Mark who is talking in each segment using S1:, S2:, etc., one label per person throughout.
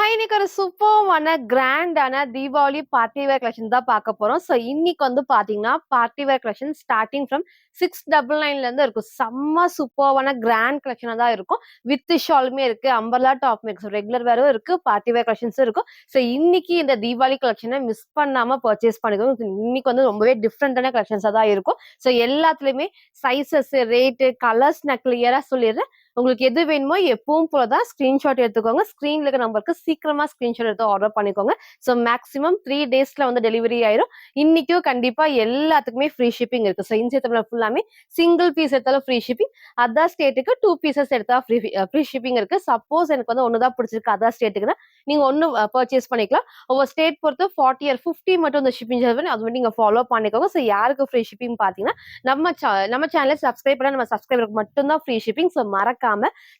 S1: இன்னைக்கு ஒரு சூப்பர்வான கிராண்டான தீபாவளி பார்ட்டி வேர் கலெக்ஷன் தான் பார்க்க போறோம். ஸோ இன்னைக்கு வந்து பாத்தீங்கன்னா party wear collection starting from 699 இருந்து இருக்கும். செம்ம சூப்பர்வான கிராண்ட் கலெக்ஷனா தான் இருக்கும். வித் ஷாலுமே இருக்கு, அம்பர்லா டாப் மிக்ஸ் ரெகுலர் வேரும் இருக்கு, பார்ட்டி வேர் கலெக்ஷன்ஸும் இருக்கும். ஸோ இன்னைக்கு இந்த தீபாவளி கலெக்ஷனை மிஸ் பண்ணாம பர்ச்சேஸ் பண்ணிக்கோங்க. இன்னைக்கு வந்து ரொம்பவே டிஃப்ரெண்டான கலெக்ஷன்ஸா தான் இருக்கும். ஸோ எல்லாத்துலயுமே சைசஸ், ரேட்டு, கலர்ஸ் நான் கிளியரா சொல்லிடுறேன். உங்களுக்கு எது வேணுமோ எப்பவும் போலதான் ஸ்கிரீன்ஷாட் எடுத்துக்கோங்க. ஸ்கிரீன்ல இருக்க நம்பருக்கு சீக்கிரமா ஸ்கிரீன்ஷாட் எடுத்து ஆர்டர் பண்ணிக்கோங்க. ஸோ மேக்ஸிமம் 3 டேஸ்ல வந்து டெலிவரி ஆயிரும். இன்னைக்கும் கண்டிப்பா எல்லாத்துக்குமே ஃப்ரீ ஷிப்பிங் இருக்கு. ஸோ இன்சேத்தமிழ் ஃபுல்லாமே சிங்கிள் பீஸ் எடுத்தாலும் ஃப்ரீ ஷிப்பிங், அதர் ஸ்டேட்டுக்கு 2 பீசஸ் எடுத்தா ஃப்ரீ ஷிப்பிங் இருக்கு. சப்போஸ் எனக்கு வந்து ஒண்ணுதான் பிடிச்சிருக்கு அதர் ஸ்டேட்டுக்குன்னா நீங்க ஒன்னு பர்ச்சேஸ் பண்ணிக்கலாம். ஒவ்வொரு ஸ்டேட் பொறுத்து 40 or 50 மட்டும் இந்த ஷிப்பிங் சார்ஜ் பண்ணி அது மட்டும் நீங்க ஃபாலோ பண்ணிக்கோங்க. ஸோ யாருக்கு ஃப்ரீ ஷிப்பிங் பாத்தீங்கன்னா நம்ம சேனலை சப்ஸ்கிரைப் பண்ண நம்ம சப்ஸ்கிரைபருக்கு மட்டும்தான் ஃப்ரீ ஷிப்பிங். ஸோ மறக்காம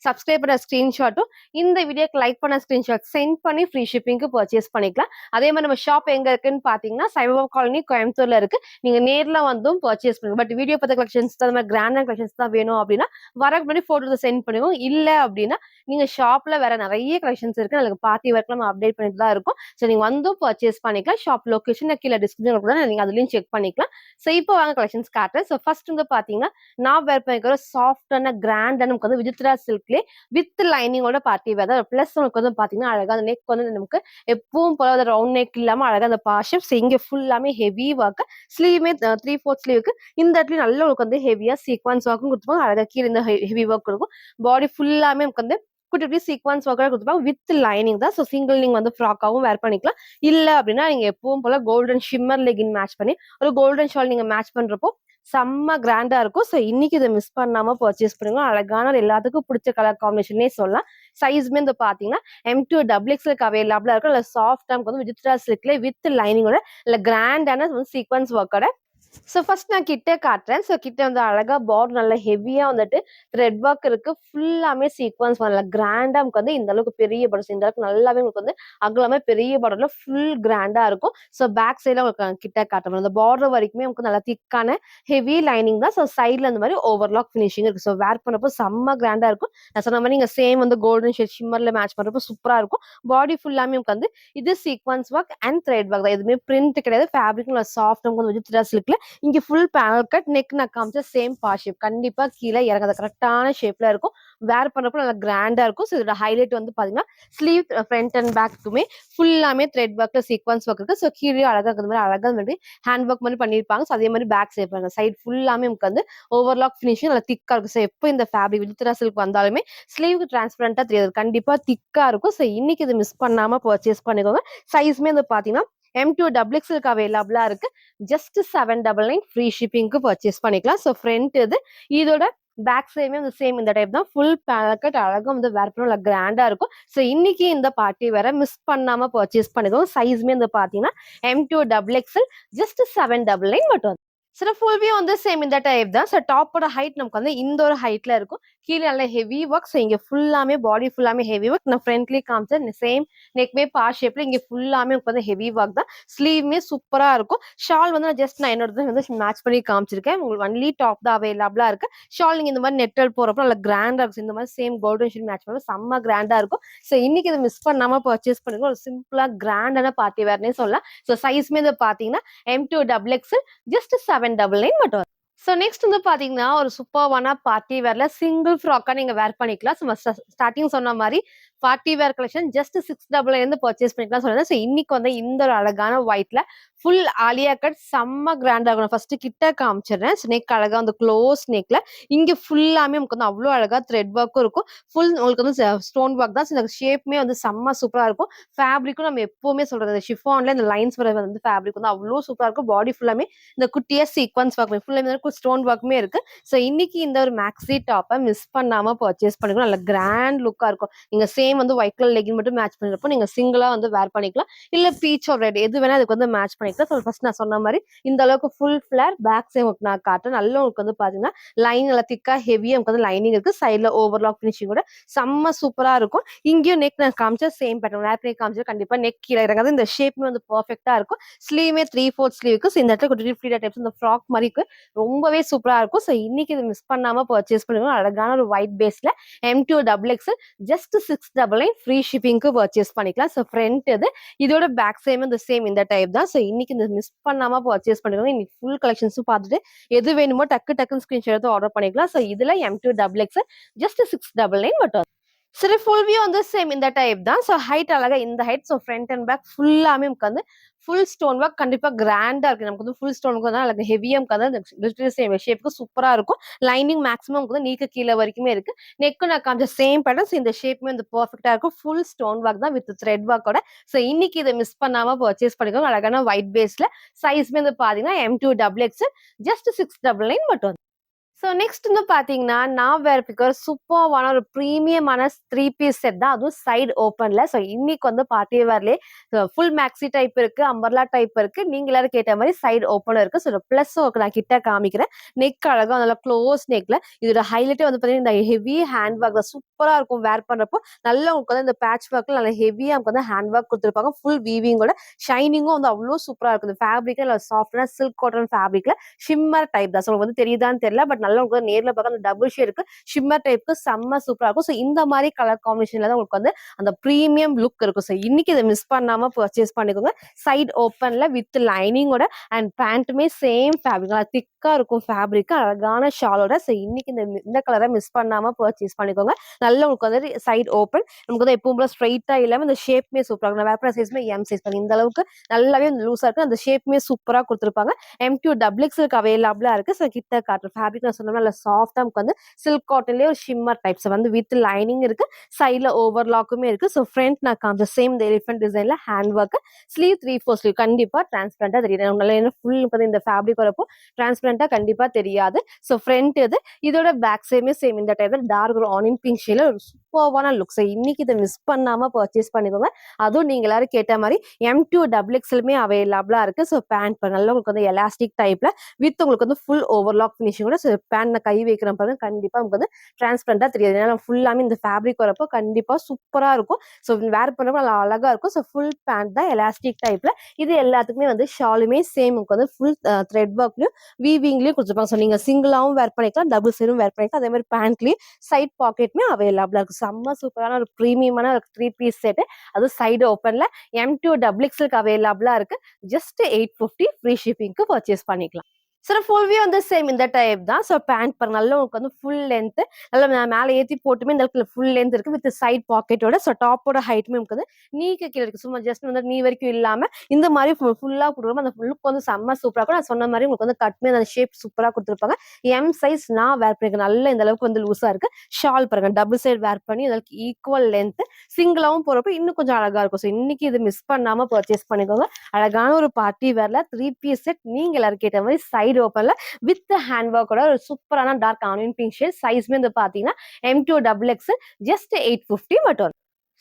S1: சப்ஸ்கிரைப் பண்ண ஸ்கிரீன்ஷாட்டும் இந்த வீடியோக்கு லைக் பண்ண ஸ்கிரீன்ஷாட் சென்ட் பண்ணி ஃப்ரீ ஷிப்பிங்க்கு பர்ச்சேஸ் பண்ணிக்கலாம். அதே மாதிரி நம்ம ஷாப் எங்க இருக்குன்னு பாத்தீங்கன்னா சைவா காலனி கோயம்புத்தூர்ல இருக்கு. நீங்க நேர்ல வந்தும் பர்ச்சேஸ் பண்ணுங்க. பட் வீடியோ பார்த்த கலெக்ஷன்ஸ் தான், மாதிரி கிராண்டான கலெக்ஷன்ஸ் தான் வேணும் அப்படின்னா வரக்கு முன்னாடி போட்டோ சென்ட் பண்ணுவோம். இல்ல அப்படின்னா நீங்க ஷாப்ல வேற நிறைய கலெக்ஷன்ஸ் இருக்கு. அதுக்கு பார்ட்டி ஒர்க் நம்ம அப்டேட் பண்ணிட்டு தான் இருக்கும். ஸோ நீங்க வந்தும் பர்ச்சேஸ் பண்ணிக்கலாம். ஷாப் லொகேஷன் கீழே டிஸ்கிரிப்ஷன் கூட நீங்க அதுலயும் செக் பண்ணிக்கலாம். ஸோ இப்போ வாங்க கலெக்ஷன்ஸ் காட்டுறேன். ஸோ ஃபர்ஸ்ட் வந்து பாத்தீங்கன்னா நான் வேர் பண்ணிக்கிற சாஃப்டான கிராண்டான நமக்கு வந்து விஜித்ரா சில்க்லே வித் லைனிங்கோட பார்ட்டி வேர் தான். பிளஸ் உங்களுக்கு வந்து பாத்தீங்கன்னா அழகா அந்த நெக் வந்து நமக்கு எப்பவும் போல ரவுண்ட் நெக் இல்லாம அழகா அந்த பாஷம் இங்க ஃபுல்லாமே ஹெவி ஒர்க். ஸ்லீவுமே 3/4 ஸ்லீவுக்கு இந்த இடத்துல நல்ல உங்களுக்கு வந்து ஹெவியா சீக்வன்ஸ் ஒர்க்கும் கொடுத்துப்பாங்க. அழகா கீழே இந்த ஹெவி ஒர்க் இருக்கும். பாடி ஃபுல்லாமே நமக்கு வந்து குட்டி குட்டி சீக்வன்ஸ் ஒர்க் கொடுத்துப்பாங்க வித் லைனிங் தான். ஸோ சிங்கிள் நீங்க வந்து ஃப்ராக்காவும் வேர் பண்ணிக்கலாம். இல்ல அப்படின்னா நீங்க எப்பவும் போல கோல்டன் ஷிம்மர் லெகின் மேட்ச் பண்ணி ஒரு கோல்டன் ஷால் நீங்க மேட்ச் பண்றப்போ செம்ம கிராண்டா இருக்கும். ஸோ இன்னைக்கு இதை மிஸ் பண்ணாம பர்ச்சேஸ் பண்ணுங்க. அழகான எல்லாத்துக்கும் பிடிச்ச கலர் காம்பினேஷனே சொல்லலாம். சைஸ்மே வந்து பாத்தீங்கன்னா M2 XXL அவைலபிளா இருக்கும். இல்ல சாஃப்ட் வந்து விஜித்ரா சில்க்ல வித் லைனிங்கோட இல்ல கிராண்டான சீக்வன்ஸ் ஒர்க்கோட. ஸோ ஃபர்ஸ்ட் நான் கிட்ட காட்டுறேன். ஸோ கிட்ட வந்து அழகா பார்டர் நல்லா ஹெவியா வந்துட்டு த்ரெட் ஒர்க் இருக்கு. ஃபுல்லாமே சீக்வன்ஸ் நல்லா கிராண்டா நமக்கு வந்து இந்த அளவுக்கு பெரிய பார்டர், இந்த அளவுக்கு நல்லாவே உங்களுக்கு வந்து அகலமே பெரிய பார்டர்ல ஃபுல் கிராண்டா இருக்கும். ஸோ பேக் சைட்ல உங்களுக்கு கிட்ட காட்டுறேன். அந்த பார்டர் வரைக்குமே நமக்கு நல்லா திக்கான ஹெவி லைனிங் தான். ஸோ சைட்ல இந்த மாதிரி ஓவர்லாக் ஃபினிஷிங் இருக்கு. ஸோ வேர் பண்ணப்போ செம்ம கிராண்டா இருக்கும். நான் சொன்ன மாதிரி நீங்க சேம் வந்து கோல்டன் ஷேட் ஷிம்மர்ல மேட்ச் பண்றப்போ சூப்பரா இருக்கும். பாடி ஃபுல்லாமே நமக்கு வந்து இது sequence work and thread work தான். எதுவுமே பிரிண்ட் கிடையாது. ஃபேப்ரிக் சாஃப்ட் நமக்கு வந்து விஜித்ரா சில்க்ல இங்க ஃபுல் பேனல் கட் நெக் நான் காமிச்ச சேம் பா ஷேப். கண்டிப்பா கீழே இறங்காத கரெக்டான ஷேப்ல இருக்கும். வேர் பண்றப்போ நல்லா கிராண்டா இருக்கும். ஸோ இதோட ஹைலைட் வந்து பாத்தீங்கன்னா ஸ்லீவ் ஃப்ரண்ட் அண்ட் பேக்குமே ஃபுல்லாமே த்ரெட் ஒர்க்ல சீக்வன்ஸ் ஒர்க் இருக்கு. ஸோ கீழே அழகா இருக்கிற மாதிரி அழகா மாதிரி ஹேண்ட் ஒர்க் மாதிரி பண்ணிருப்பாங்க. ஸோ அதே மாதிரி பேக் சைட் பாருங்க, சைட் ஃபுல்லாமே நமக்கு வந்து ஓவர்லாக் ஃபினிஷிங் நல்லா திக்கா இருக்கும். ஸோ எப்போ இந்த ஃபேப்ரிக் விஜித்ரா சில்க் வந்தாலுமே ஸ்லீவ் டிரான்ஸ்பரண்டா தெரியாது, கண்டிப்பா திக்கா இருக்கும். ஸோ இன்னைக்கு இது மிஸ் பண்ணாம பர்ச்சேஸ் பண்ணிக்கோங்க. சைஸ்மே வந்து பாத்தீங்கன்னா M2 XXL அவைலபிளா இருக்கு. ஜஸ்ட் 799 ஃப்ரீ ஷிப்பிங்க்கு பர்ச்சேஸ் பண்ணிக்கலாம். ஸோ ஃப்ரண்ட் இது, இதோட பேக் சைடுமே வந்து சேம் இந்த டைப் தான். ஃபுல் பேனல் கட் அழகா வந்து வேர் பண்ண கிராண்டா இருக்கும். ஸோ இன்னைக்கு இந்த பார்ட்டி வேற மிஸ் பண்ணாம பர்ச்சேஸ் பண்ணிக்கோங்க. சைஸ்மே வந்து பாத்தீங்கன்னா M2 XXL ஜஸ்ட் 799 மட்டும். சில ஃபுல் வியூ வந்து சேம் இந்த டைப் தான். ஸோ டாப்போட ஹைட் நமக்கு வந்து இந்த ஒரு ஹைட்ல இருக்கும். கீழே நல்ல ஹெவி ஒர்க். ஸோ இங்க ஃபுல்லாமே பாடி ஃபுல்லாமே ஹெவி ஒர்க். நான் ஃப்ரண்ட்லி காமிச்சேன் சேம் நெக்மே பா ஷேப்ல இங்க ஃபுல்லாமே வந்து ஹெவி ஒர்க் தான். ஸ்லீவ்மே சூப்பரா இருக்கும். ஷால் வந்து ஜஸ்ட் நான் என்னோட வந்து மேட்ச் பண்ணி காமிச்சிருக்கேன். உங்களுக்கு ஒன்லி டாப் தான் அவைலபிளா இருக்கு. ஷால் நீங்க இந்த மாதிரி நெட்டல் போறப்ப நல்லா கிராண்டா இருக்கும். இந்த மாதிரி சேம் கோல்டன் ஷீட் மேட்ச் பண்ண செம்ம கிராண்டா இருக்கும். ஸோ இன்னைக்கு இதை மிஸ் பண்ணாம பர்ச்சேஸ் பண்ணுங்க. ஒரு சிம்பிளா கிராண்டான பார்ட்டி வேர்னே சொல்லலாம். ஸோ சைஸ்மே வந்து பாத்தீங்கன்னா M2 XXL ஜஸ்ட் 799 மட்டும். ஸோ நெக்ஸ்ட் வந்து பாத்தீங்கன்னா ஒரு சூப்பர்வான பார்ட்டி வேர்ல சிங்கிள் ஃப்ராக்கா நீங்க வேர் பண்ணிக்கலாம். ஸ்டார்டிங் சொன்ன மாதிரி party wear collection just 699 purchase பண்ணிக்கலாம் சொன்னேன். ஸோ இன்னைக்கு வந்து இந்த ஒரு அழகான ஒயிட்ல ஃபுல் ஆலியா கட் செம்ம கிராண்டா இருக்கும். ஃபர்ஸ்ட் கிட்ட காமிச்சிடுறேன். நெக் அழகா வந்து க்ளோஸ் நெக்ல இங்க ஃபுல்லாமே நமக்கு வந்து அவ்வளோ அழகா த்ரெட் ஒர்க்கும் இருக்கும். ஃபுல் உங்களுக்கு வந்து ஸ்டோன் ஒர்க் தான். இந்த ஷேப்மே வந்து செம்ம சூப்பரா இருக்கும். ஃபேப்ரிக்கும் நம்ம எப்பவுமே சொல்றது ஷிஃபான்ல இந்த லைன்ஸ் வர வந்து ஃபேப்ரிக் வந்து அவ்வளோ சூப்பரா இருக்கும். பாடி ஃபுல்லாமே இந்த குட்டியா சீக்வன்ஸ் ஒர்க் ஃபுல்லாமே ஸ்டோன் ஒர்க்குமே இருக்கு. ஸோ இன்னைக்கு இந்த ஒரு மேக்ஸி டாப்பை மிஸ் பண்ணாம பர்ச்சேஸ் பண்ணிக்கலாம். நல்ல கிராண்ட் லுக்கா இருக்கும். நீங்க சேம் வந்து ஒயிட் கலர் லெகின் மட்டும் மேட்ச் பண்றப்போ நீங்க சிங்கிளா வந்து வேர் பண்ணிக்கலாம். இல்ல பீச் ஆர் ரெட் எது வேணா அதுக்கு வந்து மேட்ச் பண்ணிக்கலாம். ஸோ ஃபர்ஸ்ட் நான் சொன்ன மாதிரி இந்த அளவுக்கு ஃபுல் ஃபிளேர் பேக் சைட் நான் காட்டுறேன். நல்ல உங்களுக்கு வந்து பாத்தீங்கன்னா லைன் நல்லா திக்கா ஹெவியா நமக்கு வந்து லைனிங் இருக்கு. சைட்ல ஓவர்லாக் ஃபினிஷிங் கூட செம்ம சூப்பரா இருக்கும். இங்கேயும் நெக் நான் காமிச்சா சேம் பேட்டர்ன் நேர் பண்ணி காமிச்சா கண்டிப்பா நெக் கீழே இறங்காது. இந்த ஷேப்மே வந்து பர்ஃபெக்டா இருக்கும். ஸ்லீவ்மே 3/4 ஸ்லீவுக்கு இந்த இடத்துல குட்டி ஃப்ரீடா டைப்ஸ் இந்த ஃப்ராக் மாதிரி ரொம்பவே சூப்பரா இருக்கும். ஸோ இன்னைக்கு இது மிஸ் பண்ணாம பர்ச்சேஸ் பண்ணுங்க. அழகான ஒரு ஒயிட் பேஸ்ல M2 XXL ஜஸ்ட் 699 ஃப்ரீ ஷிப்பிங்க்கு பர்ச்சேஸ் பண்ணிக்கலாம். ஸோ ஃப்ரண்ட் இது இதோட பேக் சைடும் இந்த சேம் இந்த டைப் தான். ஸோ இன்னைக்கு இந்த மிஸ் பண்ணாம பர்ச்சேஸ் பண்ணிக்கோங்க. இன்னைக்கு ஃபுல் கலெக்ஷன்ஸும் பார்த்துட்டு எது வேணுமோ டக்குன்னு ஸ்கிரீன்ஷாட் எடுத்து ஆர்டர் பண்ணிக்கலாம். ஸோ இதுல M2XX ஜஸ்ட் 699 மட்டும். சரி, ஃபுல் வியூ வந்து சேம் இந்த டைப் தான். ஸோ ஹைட் அழகா இந்த height. So front and back ஃபுல்லாமே நமக்கு வந்து ஃபுல் ஸ்டோன் ஒர்க் கண்டிப்பா கிராண்டா இருக்கு. நமக்கு வந்து ஃபுல் ஸ்டோன் ஒர்க் தான் ஹெவியா சேம் ஷேப்புக்கு சூப்பரா இருக்கும். லைனிங் மேக்ஸிமம் வந்து நீக்க கீழே வரைக்குமே இருக்கு. நெக்கு நான் காமிச்ச சேம் பேட்டர்ன்ஸ் இந்த ஷேப்புமே வந்து பெர்ஃபெக்டா இருக்கும். ஃபுல் ஸ்டோன் ஒர்க் தான் வித் த்ரெட் ஒர்க்கோட. ஸோ இன்னைக்கு இதை மிஸ் பண்ணாம பர்ச்சேஸ் பண்ணிக்கோங்க. அழகான ஒயிட் பேஸ்ல சைஸ்மே வந்து பாத்தீங்கன்னா M2XX ஜஸ்ட் 699 மட்டும். ஸோ நெக்ஸ்ட் வந்து பார்த்தீங்கன்னா, நான் வேர் பிக்கர் சூப்பர்வான ஒரு பிரீமியமான 3 பீஸ் செட் தான். அதுவும் சைடு ஓப்பன்ல. ஸோ இன்னைக்கு வந்து பார்ட்டி வேர்லயே ஃபுல் மேக்ஸி டைப் இருக்கு, அம்பர்லா டைப் இருக்கு. நீங்க எல்லாரும் கேட்ட மாதிரி சைடு ஓப்பன் இருக்கு. ஸோ பிளஸ் ஒர்க் நான் கிட்ட காமிக்கிறேன். நெக் அழகா நல்லா க்ளோஸ் நெக்ல. இதோட ஹைலைட்டே வந்து பார்த்தீங்கன்னா இந்த ஹெவி ஹேண்ட் ஒர்க் சூப்பரா இருக்கும் வேர் பண்றப்போ. நல்லா உங்களுக்கு வந்து இந்த பேட்ச் ஒர்க்ல நல்லா ஹெவியா நமக்கு வந்து ஹேண்ட் ஒர்க் கொடுத்துருப்பாங்க. ஃபுல் வீவிங்கோட ஷைனிங்கும் வந்து அவ்வளோ சூப்பரா இருக்கும். இந்த ஃபேப்ரிக் சாஃப்டான சில்க் காட்டன் ஃபேப்ரிக்ல ஷிம்மர் டைப் தான். ஸோ உங்களுக்கு வந்து தெரியுதான்னு தெரியல. பட் நல்லா உங்களுக்கு நேர்ல பார்க்க அந்த டபுள் ஷேடுக்கு ஷிம்மர் டைப்க்கு செம்ம சூப்பரா இருக்கும். ஸோ இந்த மாதிரி கலர் காம்பினேஷன்ல தான் உங்களுக்கு வந்து அந்த பிரீமியம் லுக் இருக்கும். ஸோ இன்னைக்கு இதை மிஸ் பண்ணாம பர்ச்சேஸ் பண்ணிக்கோங்க. சைட் ஓப்பன்ல வித் லைனிங்கோட அண்ட் பேண்ட்டுமே சேம் ஃபேப்ரிக் திக்கா இருக்கும். ஃபேப்ரிக் அழகான ஷாலோட. ஸோ இன்னைக்கு இந்த கலரை மிஸ் பண்ணாம பர்ச்சேஸ் பண்ணிக்கோங்க. நல்ல உங்களுக்கு வந்து சைட் ஓப்பன் நமக்கு வந்து எப்பவும் போல ஸ்ட்ரைட்டா இல்லாம இந்த ஷேப்மே சூப்பரா இருக்கும். வேப்பர சைஸ்மே எம் சைஸ் பண்ணி இந்த அளவுக்கு நல்லாவே லூஸா இருக்கு. அந்த ஷேப்மே சூப்பரா கொடுத்துருப்பாங்க. M2XX அவைலபிளா இருக்கு. ஸோ கிட்ட காட்டுற ஃபேப்ரிக் நான் சொன்ன நல்ல சாஃப்டா நமக்கு வந்து சில்க் காட்டன்லயே ஒரு ஷிம்மர் டைப்ஸ் வந்து வித் லைனிங் இருக்கு. சைட்ல ஓவர்லாக்குமே இருக்கு. ஸோ ஃப்ரண்ட் நான் காமிச்ச சேம் இந்த எலிஃபென்ட் டிசைன்ல ஹேண்ட் ஒர்க் ஸ்லீவ் 3/4 ஸ்லீவ் கண்டிப்பா டிரான்ஸ்பரண்டா தெரியும். நல்லா ஃபுல் இந்த ஃபேப்ரிக் வரப்போ டிரான்ஸ்பரண்டா கண்டிப்பா தெரியாது. ஸோ ஃப்ரண்ட் இது இதோட பேக் சைடுமே சேம் இந்த டைப்ல டார்க் ஒரு ஆனியன் பிங்க் ஷேட்ல ஒரு சூப்பர்வான லுக். ஸோ இன்னைக்கு இதை மிஸ் பண்ணாம பர்ச்சேஸ் பண்ணிக்கோங்க. அதுவும் நீங்க எல்லாரும் கேட்ட மாதிரி M2XXலுமே அவைலபிளா இருக்கு. ஸோ பேண்ட் நல்லா உங்களுக்கு வந்து எலாஸ்டிக் டைப்ல வித் உங்களுக்கு வந்து ஃபுல் ஓவர்லாக் ஃபினிஷிங்கோட பேண்ட் கை வைக்கிற பாருங்க கண்டிப்பா உங்களுக்கு வந்து டிரான்ஸ்பரண்டா தெரியாது. ஏன்னா ஃபுல்லாமே இந்த ஃபேப்ரிக் வரப்போ கண்டிப்பா சூப்பரா இருக்கும். ஸோ வேர் பண்றப்ப நல்லா அழகா இருக்கும். ஸோ ஃபுல் பேண்ட் தான் எலாஸ்டிக் டைப்ல. இது எல்லாத்துக்குமே வந்து ஷாலுமே சேம் உங்களுக்கு வந்து ஃபுல் த்ரெட் ஒர்க்லயும் வீவிங்லயும் கொடுத்துருப்பாங்க. ஸோ நீங்க சிங்கிளாவும் வேர் பண்ணிக்கலாம், டபுள் சைடும் வேர் பண்ணிக்கலாம். அதே மாதிரி பேண்ட்லயும் சைட் பாக்கெட்டுமே அவைலபிளா இருக்கு. செம்ம சூப்பரான ஒரு பிரீமியமான ஒரு 3 பீஸ் செட். அது சைடு ஓப்பன்ல M2XX அவைலபிளா இருக்கு. ஜஸ்ட் 850 ஃப்ரீ ஷிப்பிங்க்கு பர்ச்சேஸ் பண்ணிக்கலாம். சார் ஃபுல் வியூ வந்து சேம் இந்த டைப் தான். ஸோ பேண்ட் பாருங்க நல்லா உங்களுக்கு வந்து ஃபுல் லென்த் நல்லா மேலே ஏற்றி போட்டுமே இந்த இடத்துல ஃபுல் லென்த் இருக்கு வித் சைட் பாக்கெட்டோட. ஸோ டாப்போட ஹைட்டுமே உங்களுக்கு வந்து நீக்க கீழே இருக்கு. சும்மா ஜஸ்ட் வந்து நீ வரைக்கும் இல்லாம இந்த மாதிரி ஃபுல்லா கொடுக்குறோம். அந்த லுக் வந்து செம்ம சூப்பரா இருக்கும். நான் சொன்ன மாதிரி உங்களுக்கு வந்து கட்மே அந்த ஷேப் சூப்பரா கொடுத்துருப்பாங்க. எம் சைஸ் நான் வேர் பண்ணிருக்கேன். நல்ல இந்த அளவுக்கு வந்து லூஸா இருக்கு. ஷால் பாருங்க டபுள் சைட் வேர் பண்ணி இதற்கு ஈக்குவல் லென்த் சிங்கிளாவும் போறப்ப இன்னும் கொஞ்சம் அழகா இருக்கும். ஸோ இன்னைக்கு இது மிஸ் பண்ணாம பர்ச்சேஸ் பண்ணிக்கோங்க. அழகான ஒரு பார்ட்டி வேர்ல 3 பீஸ் செட் நீங்க எல்லாரும் கேட்ட மாதிரி சைடு ஓப்பன்ல வித் ஹேண்ட் ஒர்க்கோட ஒரு சூப்பரான டார்க் ஆனியன் பிங்க் ஷேட். சைஸ்மே வந்து பாத்தீங்கன்னா M2XX ஜஸ்ட் 850 மட்டும்.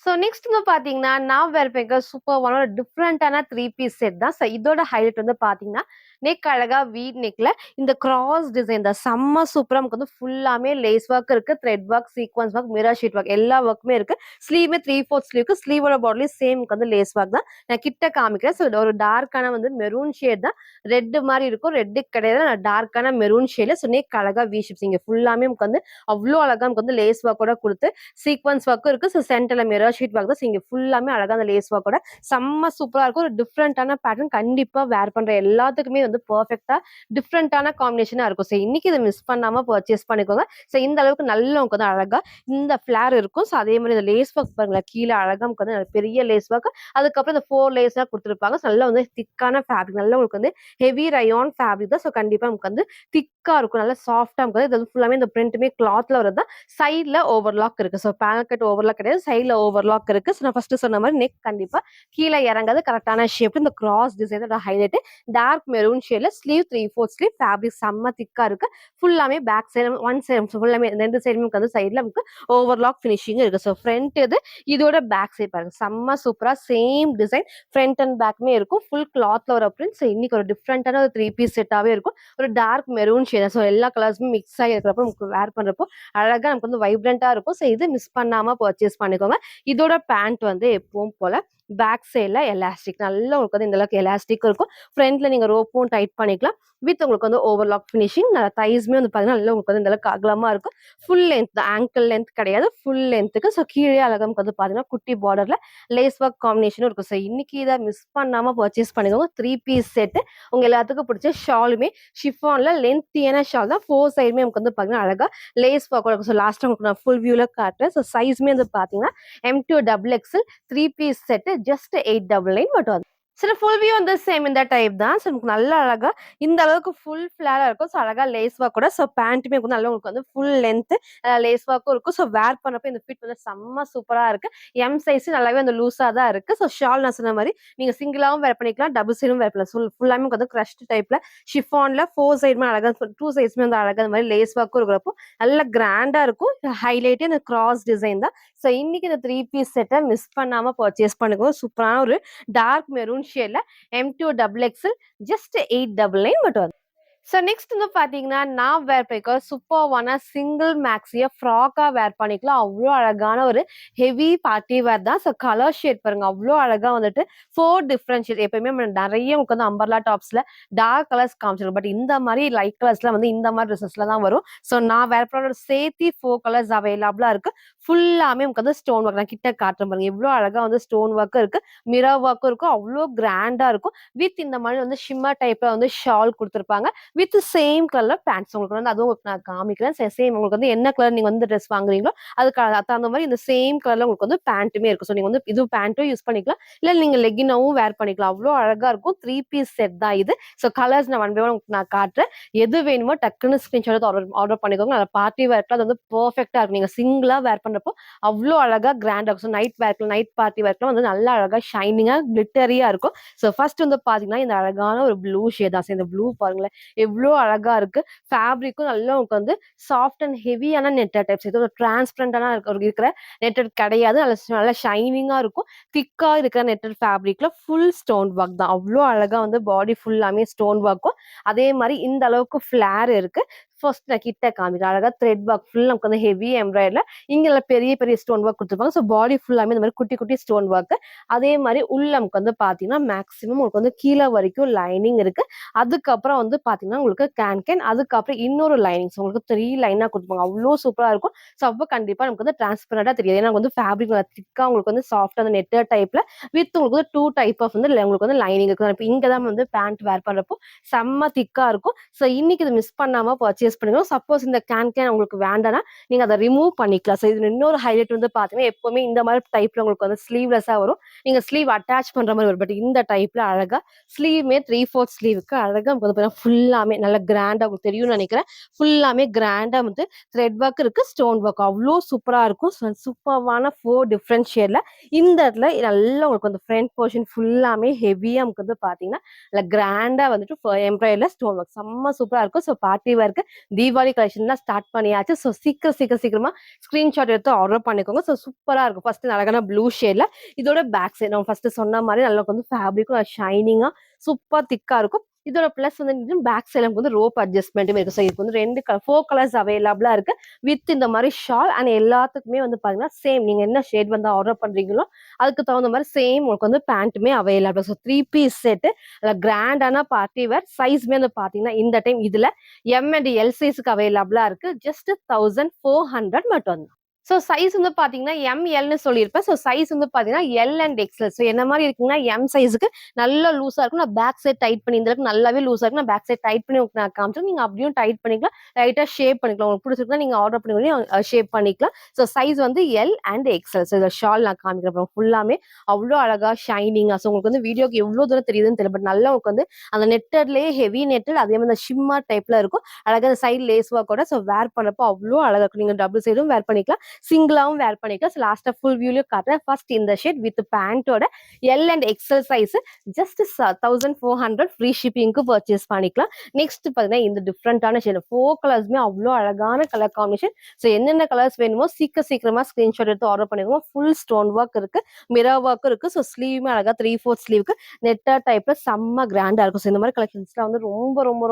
S1: ஸோ நெக்ஸ்ட் வந்து பாத்தீங்கன்னா நான் வேர் பண்ணிக்க சூப்பர்வான ஒரு டிஃப்ரெண்டான 3 பீஸ் செட் தான். ஸோ இதோட ஹைலைட் வந்து பாத்தீங்கன்னா நெக் அழகா வீட் நெக்ல இந்த கிராஸ் டிசைன் தான் செம்ம சூப்பரா நமக்கு வந்து ஃபுல்லாமே லேஸ் ஒர்க் இருக்கு, thread work, sequence work, mirror sheet work எல்லா ஒர்க்குமே இருக்கு. ஸ்லீவ்மே 3/4 ஸ்லீவ்க்கு ஸ்லீவோட பாட்லயும் சேம் வந்து லேஸ் ஒர்க் தான். நான் கிட்ட காமிக்கிறேன். ஸோ ஒரு டார்க்கான வந்து மெரூன் ஷேட் தான். ரெட் மாதிரி இருக்கும், ரெட்டு கிடையாது, டார்க்கான மெரூன் ஷேட்ல. ஸோ நெக் அழகா வி ஷேப்ஸ் இங்க ஃபுல்லாமே நமக்கு வந்து அவ்வளோ அழகா நமக்கு வந்து லேஸ் ஒர்க்கோட கொடுத்து சீக்வன்ஸ் ஒர்க்கும் இருக்கு. ஸோ சென்டர்ல மிரர் ஷீட் ஒர்க் தான். ஸோ இங்க ஃபுல்லாமே அழகா அந்த லேஸ் ஒர்க்கோட செம்ம சூப்பரா இருக்கும். ஒரு டிஃப்ரெண்டான பேட்டர்ன் கண்டிப்பா வேர் பண்ற எல்லாத்துக்குமே வந்து பெர்ஃபெக்ட்டா டிஃப்ரெண்டான காம்பினேஷனா இருக்கும். ஸோ இன்னைக்கு இதை மிஸ் பண்ணாம பர்ச்சேஸ் பண்ணிக்கோங்க. ஸோ இந்த அளவுக்கு நல்ல நமக்கு வந்து அழகா இந்த ஃபிளார் இருக்கும். ஸோ அதே மாதிரி இந்த லேஸ் ஒர்க் பாருங்களேன் கீழே அழகா நமக்கு வந்து பெரிய லேஸ் ஒர்க், அதுக்கப்புறம் இந்த 4 லேஸா கொடுத்துருப்பாங்க. ஸோ நல்லா வந்து திக்கான ஃபேப்ரிக், நல்லா உங்களுக்கு வந்து ஹெவி ரயான் ஃபேப்ரிக் தான். ஸோ கண்டிப்பா நமக்கு வந்து திக்கா இருக்கும், நல்லா சாஃப்டா நமக்கு இது ஃபுல்லாமே இந்த பிரிண்ட்டுமே கிளாத்ல வரது. சைட்ல ஓவர்லாக் இருக்கு. ஸோ பேக்கெட் ஓவர்லாக் கிடையாது, சைட்ல ஓவர்லாக் இருக்கு. ஸோ நான் ஃபர்ஸ்ட் சொன்ன மாதிரி நெக் கண்டிப்பா கீழே இறங்காது, கரெக்டான ஷேப். இந்த கிராஸ் டிசைனோட ஹைலைட் டார்க் மெரூன் ஷேட்ல ஸ்லீவ் 3/4 ஸ்லீவ் ஃபேப்ரிக் செம்ம திக்கா இருக்கு. ஃபுல்லாமே பேக் சைடு ஒன் சைடு ஃபுல்லாமே ரெண்டு சைடுமே வந்து சைடுல நமக்கு ஓவர்லாக் ஃபினிஷிங் இருக்கு. ஸோ ஃப்ரண்ட் இது இதோட பேக் சைடு பாருங்க செம்ம சூப்பரா சேம் டிசைன் ஃப்ரண்ட் அண்ட் பேக்மே இருக்கும். ஃபுல் கிளாத்ல ஒரு பிரிண்ட். ஸோ இன்னைக்கு ஒரு டிஃப்ரெண்டான ஒரு 3 பீஸ் செட்டாவே இருக்கும். ஒரு டார்க் மெரூன் ஷேட். ஸோ எல்லா கலர்ஸுமே மிக்ஸ் ஆகி இருக்கிறப்ப நமக்கு வேர் பண்றப்போ அழகா நமக்கு வந்து வைப்ரண்டா இருக்கும். ஸோ இது மிஸ் பண்ணாம பர்ச்சேஸ் பண்ணிக்கோங்க. இதோட பேண்ட் வந்து எப்பவும் போல பேக் சைட்ல எலாஸ்டிக் நல்லா உங்களுக்கு வந்து இந்த அளவுக்கு எலாஸ்டிக் இருக்கும். ஃப்ரண்ட்ல நீங்க ரோப்பும் டைட் பண்ணிக்கலாம். வித் உங்களுக்கு வந்து ஓவர்லாக் ஃபினிஷிங். தைஸ்மே வந்து பார்த்தீங்கன்னா, நல்லா உங்களுக்கு வந்து இந்த அளவுக்கு அகலமா இருக்கும். ஃபுல் லென்த் தான். ஆங்கிள் லென்த் கிடையாது. ஃபுல் லென்த்துக்கு. ஸோ கீழயே அழகா நமக்கு வந்து பார்த்தீங்கன்னா, குட்டி பார்டர்ல லேஸ் ஒர்க் காம்பினேஷனும் இருக்கும். ஸோ இன்னைக்கு இத மிஸ் பண்ணாம பர்ச்சேஸ் பண்ணிக்கோங்க. 3 பீஸ் செட். உங்க எல்லாத்துக்கும் பிடிச்ச ஷாலுமே ஷிஃபான்ல லென்த்தியான ஷால் தான். 4 சைடுமே நமக்கு வந்து பார்த்தீங்கன்னா, அழகா லேஸ் ஒர்க் இருக்கும். ஸோ லாஸ்ட்டா உங்களுக்கு நான் ஃபுல் வியூல காட்டுறேன். ஸோ சைஸ்மே வந்து பார்த்தீங்கன்னா, M2 double XL 3 piece set just 899 மட்டும். சில ஃபுல் வியூ வந்து சேம் இந்த டைப் தான். ஸோ நமக்கு நல்லா அழகா இந்த அளவுக்கு ஃபுல் ஃபிளேரா இருக்கும். ஸோ அழகா லேஸ் ஒர்க் கூட. ஸோ பேண்ட்டுமே வந்து நல்லா உங்களுக்கு வந்து ஃபுல் லென்த் லேஸ் ஒர்க்கும் இருக்கும். ஸோ வேர் பண்ணப்ப இந்த ஃபிட் வந்து செம்ம சூப்பரா இருக்கு. எம் சைஸ் நல்லாவே வந்து லூஸா தான் இருக்கு. ஸோ ஷால் நான் சொன்ன மாரி நீங்க சிங்கிளாவும் வேர் பண்ணிக்கலாம், டபுள் சைடும் வேர் பண்ணலாம். ஃபுல்லாமே வந்து கிரஷ்ட் டைப்ல ஷிஃபான்ல 4 சைடுமே அழகா 2 சைடுமே வந்து அழகா இந்த மாதிரி லேஸ் ஒர்க்கும் இருக்கிறப்போ நல்லா கிராண்டா இருக்கும். ஹைலைட்டே இந்த கிராஸ் டிசைன் தான். ஸோ இன்னைக்கு இந்த 3 பீஸ் செட்டை மிஸ் பண்ணாம பர்ச்சேஸ் பண்ணுங்க. சூப்பரான ஒரு டார்க் மெரூன் ஷேட்ல M2 டபுள் எக்ஸ்எல் ஜஸ்ட் 899 மட்டும். ஸோ நெக்ஸ்ட் வந்து பார்த்தீங்கன்னா, நான் வேர் பண்ணிக்க சூப்பர்வான சிங்கிள் மேக்ஸிய ஃப்ராக்கா வேர் பண்ணிக்கலாம். அவ்ளோ அழகான ஒரு ஹெவி பார்ட்டி வேர் தான். ஸோ கலர் ஷேட் பாருங்க. அவ்ளோ அழகா வந்துட்டு 4 டிஃபரண்ட் ஷேட். எப்பயுமே நம்ம நெறைய உங்களுக்கு வந்து அம்பர்லா டாப்ஸ்ல டார்க் கலர்ஸ் காமிச்சிருக்கும். பட் இந்த மாரி லைட் கலர்ஸ்ல வந்து இந்த மாரி ட்ரெஸஸ்ல தான் வரும். ஸோ நான் வேர் பண்ண சேர்த்தி 4 கலர்ஸ் அவைலபிளா இருக்கு. ஃபுல்லாமே உங்களுக்கு வந்து ஸ்டோன் ஒர்க். நான் கிட்ட காட்டுறேன் பாருங்க. எவ்ளோ அழகா வந்து ஸ்டோன் ஒர்க்கும் இருக்கு. மிரர் ஒர்க்கும் இருக்கும். அவ்ளோ கிராண்டா இருக்கும். வித் இந்த மாதிரி வந்து ஷிம்மர் டைப்ல வந்து ஷால் குடுத்துருப்பாங்க. வித் சேம் கலர் பேண்ட்ஸ் உங்களுக்கு வந்து அதுவும் நான் காமிக்கிறேன். சேம் உங்களுக்கு வந்து என்ன கலர் நீங்க வந்து ட்ரெஸ் வாங்குறீங்களோ அதுக்கு தகுந்த மாதிரி இந்த சேம் கலர்ல உங்களுக்கு வந்து பேண்ட்டுமே இருக்கும். ஸோ நீங்க வந்து இது பேண்ட்டும் யூஸ் பண்ணிக்கலாம். இல்ல நீங்க லெகினாவும் வேர் பண்ணிக்கலாம். அவ்வளோ அழகா இருக்கும். 3 பீஸ் செட் தான் இது. ஸோ கலர்ஸ் நான் ஒன் பை ஒன் நான் காட்டுறேன். எது வேணுமோ டக்குன்னு ஸ்கிரீன்ஷாட் எடுத்து ஆர்டர் பண்ணிக்கோங்க. அந்த பார்ட்டி வேர்க்கு அது வந்து பெர்ஃபெக்ட்டா இருக்கும். நீங்க சிங்கிளா வேர் பண்றப்போ அவ்வளோ அழகா கிராண்டா இருக்கும். ஸோ நைட் பார்ட்டி வேர்க்லாம் வந்து நல்லா அழகா ஷைனிங்கா கிளிட்டரியா இருக்கும். ஸோ ஃபர்ஸ்ட் வந்து பாத்தீங்கன்னா இந்த அழகான ஒரு ப்ளூ ஷேட் தான். இந்த ப்ளூ பாருங்களேன் எவ்வளோ அழகா இருக்கு. ஃபேப்ரிக்கும் நல்லா உங்களுக்கு வந்து சாஃப்ட் அண்ட் ஹெவியான நெட்டட் டைப்ஸ். இது ஒரு டிரான்ஸ்பரண்டான இருக்கிற நெட்டட் கிடையாது. நல்லா ஷைனிங்கா இருக்கும். திக்கா இருக்கிற நெட்டட் ஃபேப்ரிக்ல ஃபுல் ஸ்டோன் ஒர்க் தான். அவ்வளோ அழகா வந்து பாடி ஃபுல்லாமே ஸ்டோன் ஒர்க்கும் அதே மாதிரி இந்த அளவுக்கு ஃபிளேர் இருக்கு. ஃபர்ஸ்ட் நான் கிட்ட காமிக்கிறேன். அழகா த்ரெட் ஒர்க் ஃபுல் நமக்கு வந்து ஹெவி எம்ப்ராய்டர்ல இங்க பெரிய பெரிய ஸ்டோன் ஒர்க் கொடுத்துருப்பாங்க. ஸோ பாடி ஃபுல்லாமே இந்த மாதிரி குட்டி குட்டி ஸ்டோன் ஒர்க். அதே மாதிரி உள்ள நமக்கு வந்து பாத்தீங்கன்னா மேக்ஸிமம் உங்களுக்கு வந்து கீழே வரைக்கும் லைனிங் இருக்கு. அதுக்கப்புறம் வந்து பாத்தீங்கன்னா உங்களுக்கு கேன் அதுக்கப்புறம் இன்னொரு லைனிங்ஸ் உங்களுக்கு 3 லைனா கொடுப்பாங்க. அவ்வளோ சூப்பரா இருக்கும். ஸோ அப்போ கண்டிப்பா நமக்கு வந்து டிரான்ஸ்பரண்டா தெரியாது. ஏன்னா வந்து ஃபேப்ரிக் திக்கா உங்களுக்கு வந்து சாஃப்ட் அந்த நெட்டர் டைப்ல வித் உங்களுக்கு வந்து 2 டைப் ஆஃப் வந்து உங்களுக்கு வந்து லைனிங் இருக்கு. இப்போ இங்க தான் வந்து பேண்ட் வேர் பண்றப்போ செம்ம திக்கா இருக்கும். ஸோ இன்னைக்கு இது மிஸ் பண்ணாம பர்ச்சேஸ் பண்ணுங்க. சப்போஸ் இந்த கேன் உங்களுக்கு வேண்டாம்னா நீங்க அதை ரிமூவ் பண்ணிக்கலாம். ஸோ இது இன்னொரு ஹைலைட் வந்து பாத்தீங்கன்னா எப்பவுமே இந்த மாதிரி டைப்ல உங்களுக்கு வந்து ஸ்லீவ்லெஸ்ஸா வரும். நீங்க ஸ்லீவ் அட்டாச் பண்ற மாதிரி வரும். பட் இந்த டைப்ல அழகா ஸ்லீவ்மே 3/4 ஸ்லீவுக்கு அழகா வந்து ஃபுல்லாமே நல்ல கிராண்டா உங்களுக்கு தெரியும்னு நினைக்கிறேன். ஃபுல்லாமே கிராண்டா வந்து த்ரெட் ஒர்க் இருக்கு, ஸ்டோன் ஒர்க் அவ்வளோ சூப்பரா இருக்கும். சூப்பர்வான 4 டிஃப்ரெண்ட் ஷேட்ல இந்த இடத்துல நல்லா உங்களுக்கு வந்து ஃப்ரண்ட் போர்ஷன் ஃபுல்லாமே ஹெவியா நமக்கு வந்து பாத்தீங்கன்னா இல்ல கிராண்டா வந்துட்டு எம்ப்ராய்டர்ல ஸ்டோன் ஒர்க் செம்ம சூப்பரா இருக்கும். ஸோ பார்ட்டி வேர்க்கு தீபாவளி கலெக்ஷன்லாம் ஸ்டார்ட் பண்ணியாச்சு. ஸோ சீக்கிரமா ஸ்கிரீன்ஷாட் எடுத்து ஆர்டர் பண்ணிக்கோங்க. ஸோ சூப்பரா இருக்கும். ஃபர்ஸ்ட் அழகான ப்ளூ ஷேட்ல இதோட பேக் சைடு நம்ம ஃபர்ஸ்ட் சொன்ன மாதிரி நல்லா வந்து ஃபேப்ரிக்கும் ஷைனிங்கா சூப்பர் திக்கா இருக்கும். இதோட பிளஸ் வந்து பேக் சைட்ல வந்து ரோப் அட்ஜஸ்ட்மெண்ட்டுமே இருக்கு. ஸோ இதுக்கு வந்து 4 கலர்ஸ் அவைலபிளா இருக்கு. வித் இந்த மாதிரி ஷால் அண்ட் எல்லாத்துக்குமே வந்து பாத்தீங்கன்னா சேம் நீங்க என்ன ஷேட் வந்து ஆர்டர் பண்றீங்களோ அதுக்கு தகுந்த மாதிரி சேம் உங்களுக்கு வந்து பேண்ட்டுமே அவைலபிள். ஸோ 3 பீஸ் செட் கிராண்டான பார்ட்டி வேர் சைஸ்மே வந்து பாத்தீங்கன்னா இந்த டைம் இதுல எம் அண்ட் எல் சைஸ்க்கு அவைலபிளா இருக்கு. ஜஸ்ட் 1400 மட்டும். ஸோ சைஸ் வந்து பாத்தீங்கன்னா எம்எல்னு சொல்லியிருப்பேன். ஸோ சைஸ் வந்து பாத்தீங்கன்னா எல் அண்ட் எக்ஸ்எல். ஸோ என்ன மாதிரி இருக்குங்கன்னா எம் சைஸுக்கு நல்லா லூஸா இருக்கும். நான் பேக் சைட் டைட் பண்ணி இந்த அளவுக்கு நல்லாவே லூஸா இருக்கும். நான் பேக் சைட் டைட் பண்ணி உங்களுக்கு நான் காமிச்சேன். நீங்க அப்படியும் டைட் பண்ணிக்கலாம். லைட்டா ஷேப் பண்ணிக்கலாம். உங்களுக்கு பிடிச்சிருக்கா நீங்க ஆர்டர் பண்ணி ஷேப் பண்ணிக்கலாம். ஸோ சைஸ் வந்து எல் அண்ட் எக்ஸ்எல். ஸோ இந்த ஷால் நான் காமிக்கிறேன் ஃபுல்லாமே அவ்வளோ அழகா ஷைனிங்கா. ஸோ உங்களுக்கு வந்து வீடியோக்கு எவ்வளவு தூரம் தெரியுதுன்னு தெரியல. பட் நல்லா உங்களுக்கு வந்து அந்த நெட்டட்லயே ஹெவி நெட்டட் அதே மாதிரி ஷிம்மர் டைப்ல இருக்கும். அழகா சைட் லேஸ் ஒர்க்கோட. ஸோ வேர் பண்ணப்போ அவ்வளோ அழகா இருக்கும். நீங்க டபுள் சைடும் வேர் பண்ணிக்கலாம், சிங்கிளாவும் வேர் பண்ணிக்கலாம். லாஸ்டா ஃபுல் வியூலயும் காட்டுறேன். ஃபர்ஸ்ட் இந்த ஷேட் வித் பேண்டோட L and XL size just 1400 free ஷிப்பிங்க்கு பர்ச்சேஸ் பண்ணிக்கலாம். நெக்ஸ்ட் பாத்தீங்கன்னா இந்த டிஃப்ரெண்டான ஷேட் 4 கலர்ஸ்மே அவ்வளோ அழகான கலர் காம்பினேஷன். ஸோ என்னென்ன கலர்ஸ் வேணுமோ சீக்கிரமா ஸ்கிரீன்ஷாட் எடுத்து ஆர்டர் பண்ணிக்கோங்க. ஃபுல் ஸ்டோன் ஒர்க் இருக்கு, மிரர் ஒர்க் இருக்கு. ஸோ ஸ்லீவுமே அழகா 3/4 ஸ்லீவுக்கு நெட்டர் டைப்ல செம்ம கிராண்டா இருக்கும். ஸோ இந்த மாதிரி கலெக்ஷன்ஸ்லாம் வந்து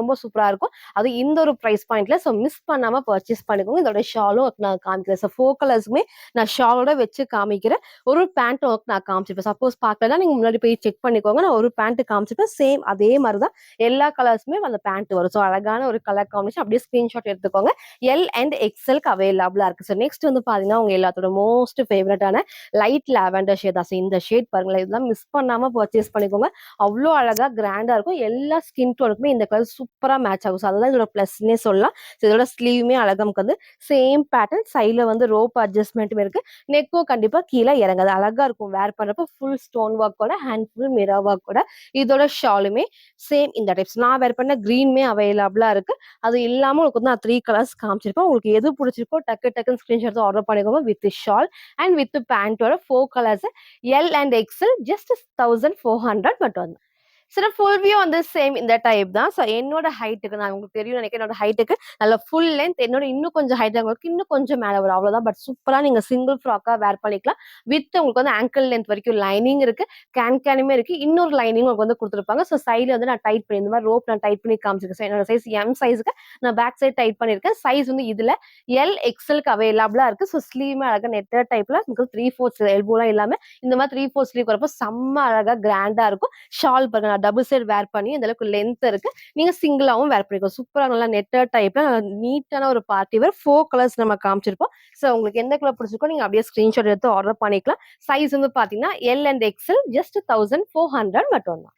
S1: ரொம்ப சூப்பரா இருக்கும். அது இந்த ஒரு பிரைஸ் பாயிண்ட்ல. ஸோ மிஸ் பண்ணாம பர்ச்சேஸ் பண்ணிக்கோங்க. இதோட ஷாலும் நான் காமிக்கிறேன். ஸோ 4 4 கலர்ஸுமே நான் ஷாலோட வச்சு காமிக்கிறேன். ஒரு பேண்ட் ஒர்க் நான் காமிச்சிருப்பேன். சப்போஸ் பார்க்கலன்னா நீங்க முன்னாடி போய் செக் பண்ணிக்கோங்க. நான் ஒரு பேண்ட் காமிச்சிருப்பேன். சேம் அதே மாரி தான் எல்லா கலர்ஸுமே அந்த பேண்ட் வரும். ஸோ அழகான ஒரு கலர் காம்பினேஷன். அப்படியே ஸ்கிரீன்ஷாட் எடுத்துக்கோங்க. எல் அண்ட் எக்ஸ்எல்க்கு அவைலபிளா இருக்கு. ஸோ நெக்ஸ்ட் வந்து பார்த்தீங்கன்னா, உங்க எல்லாத்தோட மோஸ்ட் ஃபேவரட்டான லைட் லாவெண்டர் ஷேட் தான். ஸோ இந்த ஷேட் பாருங்களேன். இதெல்லாம் மிஸ் பண்ணாம பர்ச்சேஸ் பண்ணிக்கோங்க. அவ்ளோ அழகா கிராண்டா இருக்கும். எல்லா ஸ்கின் டோனுக்குமே இந்த கலர் சூப்பரா மேட்ச் ஆகும். ஸோ அதுதான் இதோட பிளஸ்ன்னே சொல்லலாம். ஸோ இதோட ஸ்லீவுமே அழகா நமக்கு வந்து சேம் பேட்டர்ன். சைடுல வந்து ரோப் அட்ஜஸ்ட்மெண்ட்டும் இருக்கு. நெக்கும் கண்டிப்பா கீழ இறங்காது. அழகா இருக்கும். வேர் பண்றப்ப ஃபுல் ஸ்டோன் ஒர்க்கோட ஹேண்ட் ஃபுல் மிரர் ஒர்க்கோட இதோட ஷாலுமே சேம் இந்த டைப்ஸ். நான் வேர் பண்ண கிரீனுமே அவைலபிளா இருக்கு. அது இல்லாம உங்களுக்கு வந்து நான் 3 கலர்ஸ் காமிச்சிருப்பேன். உங்களுக்கு எது பிடிச்சிருக்கோ டக்குன்னு ஸ்கிரீன்ஷாட் எடுத்து ஆர்டர் பண்ணிக்கோங்க. வித் ஷால் அண்ட் வித் பேண்டோட 4 colours L and XL just 1400 மட்டும். சில ஃபுல் வியூ வந்து சேம் இந்த டைப் தான். ஸோ என்னோட ஹைட்டுக்கு நான் உங்களுக்கு தெரியும் நினைக்கிறேன். என்னோட ஹைட்டுக்கு நல்ல ஃபுல் லென்த் என்னோட இன்னும் கொஞ்சம் ஹைட் உங்களுக்கு இன்னும் கொஞ்சம் மேல வரும். அவ்வளவுதான். பட் சூப்பரா நீங்க சிங்கிள் ஃப்ராக்கா வேர் பண்ணிக்கலாம். வித் உங்களுக்கு வந்து ஆங்கிள் லென்த் வரைக்கும் லைனிங் இருக்கு. கேனுமே இருக்கு. இன்னொரு லைனிங் உங்களுக்கு வந்து கொடுத்துருப்பாங்க. ஸோ சைடுல வந்து நான் டைட் பண்ணி இந்த மாதிரி ரோப் நான் டைட் பண்ணி காமிச்சிருக்கேன். என்னோட சைஸ் எம் சைஸ்க்கு நான் பேக் சைட் டைட் பண்ணிருக்கேன். சைஸ் வந்து இதுல எல் எக்ஸ்எல்க்கு அவைலபிளா இருக்கு. ஸோ ஸ்லீவ் அழகா நெட்டர் டைப்ல உங்களுக்கு 3/4 எல்போலாம் இல்லாம இந்த மாதிரி 3/4 ஸ்லீவ் வரப்போ செம்ம அழகா கிராண்டா இருக்கும். ஷால் பாருங்க டபுள் சைடு வேர் பண்ணி இந்த அளவுக்கு லென்த் இருக்கு. நீங்க சிங்கிளாவும் வேர் பண்ணிக்கோ. சூப்பரா நல்லா நெட்டர் டைப்ல நீட்டான ஒரு பார்ட்டி வேர் 4 கலர்ஸ் நம்ம காமிச்சிருப்போம். சோ உங்களுக்கு எந்த கலர் பிடிச்சிருக்கோ நீங்க அப்படியே ஸ்கிரீன்ஷாட் எடுத்து ஆர்டர் பண்ணிக்கலாம். சைஸ் வந்து பாத்தீங்கன்னா எல் அண்ட் எக்ஸ்எல் ஜஸ்ட் 1400 மட்டும் தான்.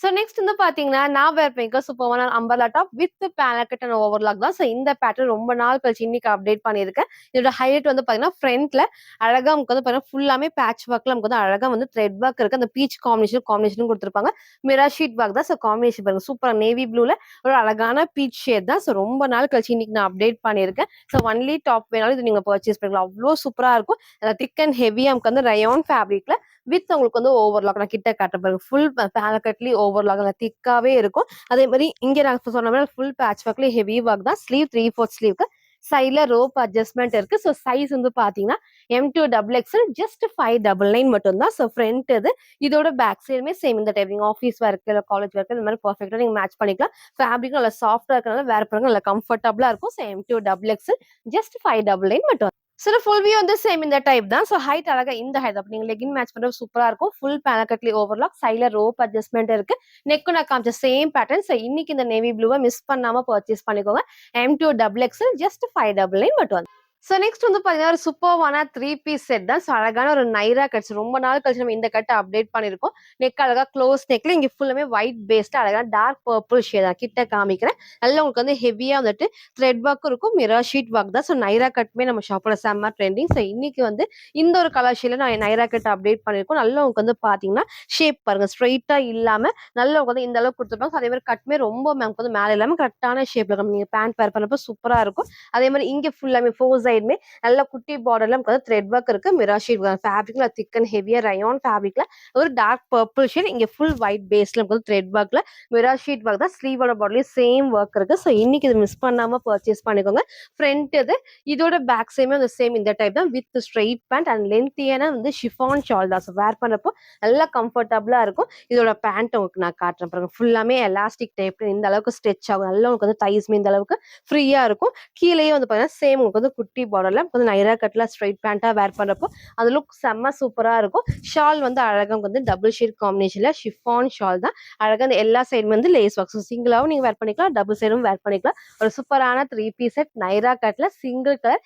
S1: சோ நெக்ஸ்ட் வந்து பாத்தீங்கன்னா, நான் வேர் பண்ணிருக்க சூப்பரான அம்பர்லா டாப் வித் பேனக்கட் அண்ட் ஓவர்லாக் தான். சோ இந்த பேட்டர்ன் ரொம்ப நாள் கழிச்சு இன்னைக்கு அப்டேட் பண்ணியிருக்கேன். இதோட ஹைலைட் வந்து பாத்தீங்கன்னா, ஃப்ரண்ட்ல அழகா நமக்கு வந்து பாத்தீங்கன்னா ஃபுல்லாமே பேட்ச் ஒர்க்ல நமக்கு வந்து அழகா வந்து த்ரெட் ஒர்க் இருக்கு. அந்த பீச் காம்பினேஷனும் கொடுத்திருப்பாங்க. மிரர் ஷீட் ஒர்க் தான். சோ காம்பினேஷன் பாருங்க சூப்பரா நேவி ப்ளூல ஒரு அழகான பீச் ஷேட் தான். சோ ரொம்ப நாள் கழிச்சு இன்னைக்கு நான் அப்டேட் பண்ணியிருக்கேன். சோ ஒன்லி டாப் வேணாலும் இது நீங்க பர்ச்சேஸ் பண்ணிக்கலாம். அவ்வளோ சூப்பரா இருக்கும். திக் அண்ட் ஹெவியா நமக்கு வந்து ரயான் ஃபேப்ரிக்ல வித் உங்களுக்கு வந்து ஓவர்லாக் நான் கிட்ட காட்ட பாருங்க. ஃபுல் பேனக்கட்லி ஓவர்லாக் திக்காவே இருக்கும். அதே மாதிரி இங்க நான் சொன்ன மாதிரி ஃபுல் பேட்ச் ஒர்க்ல ஹெவி ஒர்க் தான். ஸ்லீவ் 3/4 ஸ்லீவ்க்கு சைட்ல ரோப் அட்ஜஸ்ட்மெண்ட் இருக்கு. ஸோ சைஸ் வந்து பாத்தீங்கன்னா M2 XXL ஜஸ்ட் 599 மட்டும் தான். ஸோ ஃப்ரண்ட் இது இதோட பேக் சைடுமே சேம் இந்த டைப். நீங்க ஆஃபீஸ் ஒர்க் இல்லை காலேஜ் ஒர்க் இந்த மாதிரி பர்ஃபெக்டா நீங்க மேட்ச் பண்ணிக்கலாம். ஃபேப்ரிக் நல்லா சாஃப்டா இருக்கனால வேர் பண்ணுங்க நல்லா கம்ஃபர்டபுளா இருக்கும். ஸோ M2 XXL ஜஸ்ட் 599 மட்டும். சில ஃபுல் வியூ வந்து சேம் இந்த டைப் தான். ஸோ ஹைட் அழகா இந்த ஹைட் அப்ப நீங்க லெகின் மேட்ச் பண்றது சூப்பரா இருக்கும். ஃபுல் பேனக்கட்லி ஓவர்லாக் சைட்ல ரோப் அட்ஜஸ்ட்மெண்ட் இருக்கு. நெக்கு நான் காமிச்ச சேம் பேட்டர்ன். ஸோ இன்னைக்கு இந்த நேவி ப்ளூவை மிஸ் பண்ணாம பர்ச்சேஸ் பண்ணிக்கோங்க. M2 XXL ஜஸ்ட் 599 மட்டும். சோ நெக்ஸ்ட் வந்து பாத்தீங்கன்னா ஒரு சூப்பர்வான 3 பீஸ் செட் தான். சோ அழகான ஒரு நைரா கட்ஸ் ரொம்ப நாள் கழிச்சு நம்ம இந்த கட்டை அப்டேட் பண்ணிருக்கோம். நெக் அழகா க்ளோஸ் நெக்ல இங்க ஃபுல்லாமே ஒயிட் பேஸ்ட் அழகா டார்க் பர்பிள் ஷேட் கிட்ட காமிக்கிறேன். நல்லா உங்களுக்கு வந்து ஹெவியா வந்துட்டு த்ரெட் ஒர்க் இருக்கும். மிரர் ஷீட் ஒர்க் தான். ஸோ நைரா கட்டுமே நம்ம ஷாப்ல செம்ம ட்ரெண்டிங். ஸோ இன்னைக்கு வந்து இந்த ஒரு கலர் ஷேட்ல நான் நைரா கட் அப்டேட் பண்ணிருக்கோம். நல்லா உங்களுக்கு வந்து பாத்தீங்கன்னா ஷேப் பாருங்க ஸ்ட்ரைட்டா இல்லாம நல்லா உங்களுக்கு வந்து இந்த அளவுக்கு கொடுத்துருப்பாங்க. அதே மாதிரி கட்டுமே ரொம்ப நமக்கு வந்து மேல இல்லாம கரெக்டான ஷேப்ல இருக்கும். நீங்க பேண்ட் வேர் பண்ணப்போ சூப்பரா இருக்கும். அதே மாதிரி இங்க ஃபுல்லாமே 4 சைடுமே நல்ல குட்டி பார்டர்ல நமக்கு வந்து த்ரெட் ஒர்க் இருக்கு. மிரர் ஷீட் ஃபேப்ரிக்ல திக் அண்ட் ஹெவியா ரயான் ஃபேப்ரிக்ல ஒரு டார்க் பர்பிள் ஷேட் இங்க ஃபுல் ஒயிட் பேஸ்ல நமக்கு வந்து த்ரெட் ஒர்க்ல மிரர் ஷீட் ஒர்க் தான். ஸ்லீவோட பார்டர்லயும் சேம் ஒர்க் இருக்கு. ஸோ இன்னைக்கு இது மிஸ் பண்ணாம பர்ச்சேஸ் பண்ணிக்கோங்க. ஃப்ரண்ட் இது இதோட பேக் சைடுமே வந்து சேம் இந்த டைப் தான் வித் ஸ்ட்ரெயிட் பேண்ட் அண்ட் லென்த்தியான வந்து ஷிஃபான் ஷால் தான். ஸோ வேர் பண்ணப்போ நல்லா கம்ஃபர்டபுளா இருக்கும். இதோட பேண்ட் உங்களுக்கு நான் காட்டுறேன் பாருங்க. ஃபுல்லாமே எலாஸ்டிக் டைப் இந்த அளவுக்கு ஸ்ட்ரெச் ஆகும். நல்லா உங்களுக்கு வந்து தைஸ்மே இந்த அளவுக்கு ஃப்ரீயா இருக்கும். கீழேயே வந்து பாத்தீங்கன்னா சேம் உங்களுக்கு வந்து குட்டி பார்டர்ல வந்து நைரா கட்ல ஸ்ட்ரைட் பேண்டா வேர் பண்றப்போ அது லுக் செம்ம சூப்பரா இருக்கும். ஷால் வந்து அழகா வந்து டபுள் ஷேட் காம்பினேஷன்ல ஷிஃபான் ஷால் தான். அழகா அந்த எல்லா சைடும் வந்து லேஸ் ஒர்க். சிங்கிளாவும் நீங்க வேர் பண்ணிக்கலாம். டபுள் சைடும் வேர் பண்ணிக்கலாம். ஒரு சூப்பரான 3 பீஸ் செட் நைரா கட்ல சிங்கிள் கலர்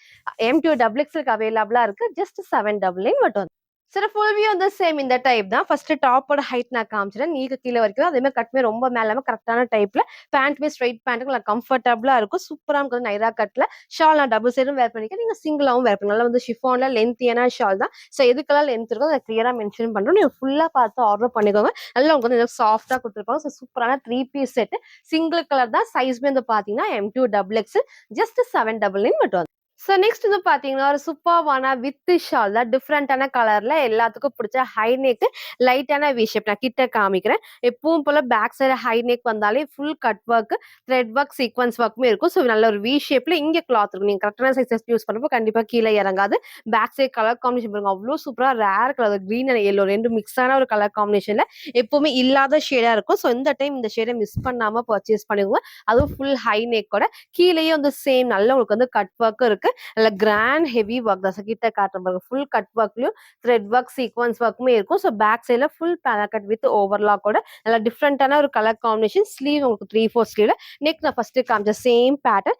S1: M2 XXL அவைலபிளா இருக்கு. ஜஸ்ட் 799 மட்டும். சரி ஃபுல் வியூ வந்து சேம் இந்த டைப் தான். ஃபர்ஸ்ட் டாப்போட ஹைட் நான் காமிச்சிட்டேன். நீக்கு கீழே வரைக்கும் அதே மாதிரி கட்டுமே ரொம்ப மேலாம கரெக்டான டைப்ல பேண்ட்மே ஸ்ட்ரைட் பேண்ட் நல்லா கம்ஃபர்டபுளா இருக்கும். சூப்பரா இருக்கும் நைரா கட்ல. ஷால் நான் டபுள் சைடும் வேர் பண்ணிக்கிறேன். நீங்க சிங்கிளாவும் வேர் பண்ணலாம். வந்து ஷிஃபான்ல லென்த்தியான ஷால் தான். ஸோ எதுக்கெல்லாம் லென்த் இருக்கோ அதை கிளியரா மென்ஷன் பண்றோம். நீங்க ஃபுல்லா பார்த்து ஆர்டர் பண்ணிக்கோங்க. நல்லா உங்களுக்கு வந்து சாஃப்டா கொடுத்துருப்பாங்க. ஸோ சூப்பரான 3 பீஸ் செட் சிங்கிள் கலர் தான். சைஸ்மே வந்து பாத்தீங்கன்னா M2 XXL ஜஸ்ட் 799 மட்டும். சோ நெக்ஸ்ட் வந்து பாத்தீங்கன்னா ஒரு சூப்பர்வான வித் ஷால் தான். டிஃப்ரெண்டான கலர்ல எல்லாத்துக்கும் பிடிச்ச ஹை நெக் லைட்டான வி ஷேப் நான் கிட்ட காமிக்கிறேன். எப்பவும் போல பேக் சைடு ஹை நெக் வந்தாலே full cut work thread work sequence ஒர்க்குமே இருக்கும். ஸோ நல்ல ஒரு வி ஷேப்ல இங்க கிளாத் இருக்கும். நீங்க கரெக்டான சைஸஸ் யூஸ் பண்ணப்போ கண்டிப்பா கீழே இறங்காது. பேக் சைடு கலர் காம்பினேஷன் பாருங்க அவ்வளோ சூப்பரா rare colour green and yellow ரெண்டு மிக்ஸான ஒரு கலர் காம்பினேஷன்ல எப்பவுமே இல்லாத ஷேடா இருக்கும். ஸோ இந்த டைம் இந்த ஷேடை மிஸ் பண்ணாம பர்ச்சேஸ் பண்ணிக்கோங்க. அதுவும் ஃபுல் ஹை நெக்கோட கீழேயே வந்து சேம் நல்ல உங்களுக்கு வந்து கட் ஒர்க் இருக்கு. நல்ல கிராண்ட் ஹெவி ஒர்க் தான். கிட்ட காட்டுறேன் பாருங்க. ஃபுல் கட் ஒர்க்லயும் த்ரெட் ஒர்க், சீக்வன்ஸ் ஒர்க்குமே இருக்கும். ஸோ பேக் சைட்ல ஃபுல் பேனல் வித் ஓவர்லாக்கோட நல்ல டிஃப்ரெண்டான ஒரு கலர் காம்பினேஷன். ஸ்லீவ் உங்களுக்கு 3/4 ஸ்லீவ்ல. நெக் நான் ஃபர்ஸ்ட் காமிச்ச சேம் பேட்டர்ன்.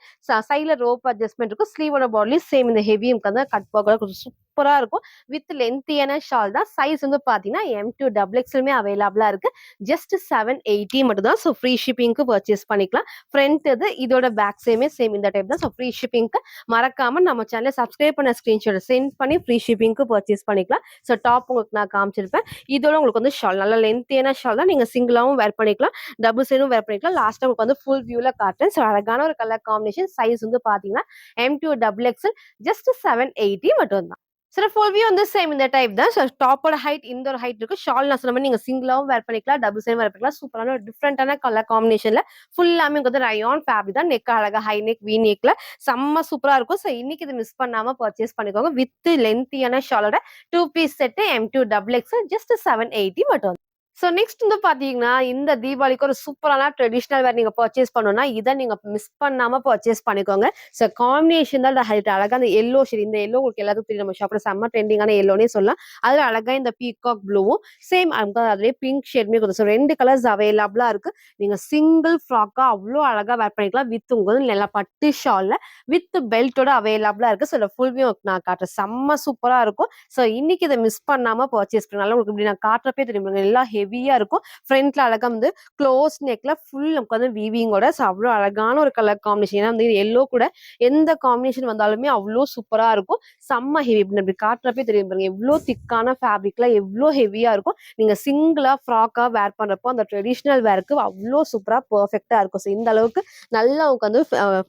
S1: சைட்ல ரோப் அட்ஜஸ்ட்மெண்ட் இருக்கும். ஸ்லீவோட பாடிலையும் சேம் இந்த ஹெவி வந்து கட் ஒர்க் கொஞ்சம் சூப்பரா இருக்கும். வித் லென்த்தியான ஷால் தான். சைஸ் வந்து பாத்தீங்கன்னா M2 XXLமே அவைலபிளா இருக்கு. ஜஸ்ட் 780 மட்டும் தான். ஸோ ஃப்ரீ ஷிப்பிங்க்கு பர்ச்சேஸ் பண்ணிக்கலாம். ஃப்ரண்ட் இது இதோட பேக் சேமே சேம் இந்த டைப் தான். ஸோ ஃப்ரீ ஷிப்பிங்க்கு மறக்காம நம்ம சேனலை சப்ஸ்கிரைப் பண்ண ஸ்கிரீன்ஷாட் சென்ட் பண்ணி ஃப்ரீ ஷிப்பிங்க்கு பர்ச்சேஸ் பண்ணிக்கலாம். ஸோ டாப் உங்களுக்கு நான் காமிச்சிருப்பேன். இதோட உங்களுக்கு வந்து ஷால் நல்ல லென்த்தியான ஷால் தான். நீங்க சிங்கிளாவும் வேர் பண்ணிக்கலாம், டபுள் சைடும் வேர் பண்ணிக்கலாம். லாஸ்ட் உங்களுக்கு வந்து ஃபுல் வியூல காட்டுறேன். ஸோ அழகான ஒரு கலர் காம்பினேஷன். சைஸ் வந்து பாத்தீங்கன்னா M2 XXL ஜஸ்ட் 780 மட்டும் தான். சில ஃபுல் வியூ வந்து சேம் இந்த டைப் தான். ஸோ டாப்போட ஹைட் இந்த ஒரு ஹைட் இருக்கு. ஷால் நான் சொன்ன மாதிரி நீங்க சிங்கிளாவும் வேர் பண்ணிக்கலாம், டபுள் சைடும் வேர் பண்ணிக்கலாம். சூப்பரான ஒரு டிஃப்ரெண்டான கலர் காம்பினேஷன்ல ஃபுல்லாமே வந்து ரயான் ஃபேப்ரிக் தான். நெக் அழகா ஹை நெக், வி நெக்ல செம்ம சூப்பரா இருக்கும். ஸோ இன்னைக்கு இது மிஸ் பண்ணாம பர்ச்சேஸ் பண்ணிக்கோங்க. வித் லென்த்தியான ஷாலோட 2 piece set M2 XXL just 780 மட்டும். ஸோ நெக்ஸ்ட் வந்து பாத்தீங்கன்னா இந்த தீபாவளிக்கு ஒரு சூப்பரான ட்ரெடிஷனல் வேர் நீங்க பர்ச்சேஸ் பண்ணணும்னா இதை நீங்க மிஸ் பண்ணாம பர்ச்சேஸ் பண்ணிக்கோங்க. ஸோ காம்பினேஷன் தான் ஹைட் அழகா அந்த எல்லோ ஷேட். இந்த எல்லோ உங்களுக்கு எல்லாத்துக்கும் தெரியும், நம்ம ஷாப்ல செம்ம ட்ரெண்டிங்கான எல்லோனே சொல்லலாம். அதுல அழகா இந்த பீகாக் ப்ளூவும் சேம் அதுலேயே பிங்க் ஷேட்மே கொடுக்கும். ஸோ 2 கலர்ஸ் அவைலபிளா இருக்கு. நீங்க சிங்கிள் ஃப்ராக்கா அவ்வளோ அழகா வேர் பண்ணிக்கலாம். வித் உங்களுக்கு நல்லா பட்டு ஷால்ல வித் பெல்ட்டோட அவைலபிளா இருக்கு. ஸோ ஃபுல் வியூ நான் காட்டுறேன். செம்ம சூப்பரா இருக்கும். ஸோ இன்னைக்கு இதை மிஸ் பண்ணாம பர்ச்சேஸ் பண்ணலாம். உங்களுக்கு இப்படி நான் காட்டுறப்பே தெரியும் எல்லாம் ஹெவியா இருக்கும். ஃப்ரண்ட்ல அழகா வந்து க்ளோஸ் நெக்ல ஃபுல் நமக்கு வந்து வீவிங்கோட அவ்வளோ அழகான ஒரு கலர் காம்பினேஷன். ஏன்னா வந்து எல்லோ கூட எந்த காம்பினேஷன் வந்தாலுமே அவ்வளோ சூப்பரா இருக்கும். செம்ம ஹெவி. இப்படி காட்டுறப்பே தெரியும் பாருங்க எவ்வளோ திக்கான ஃபேப்ரிக்ல எவ்வளோ ஹெவியா இருக்கும். நீங்க சிங்கிளா ஃப்ராக்கா வேர் பண்றப்போ அந்த ட்ரெடிஷனல் வேருக்கு அவ்வளோ சூப்பரா பெர்ஃபெக்டா இருக்கும். ஸோ இந்த அளவுக்கு நல்லா உங்களுக்கு வந்து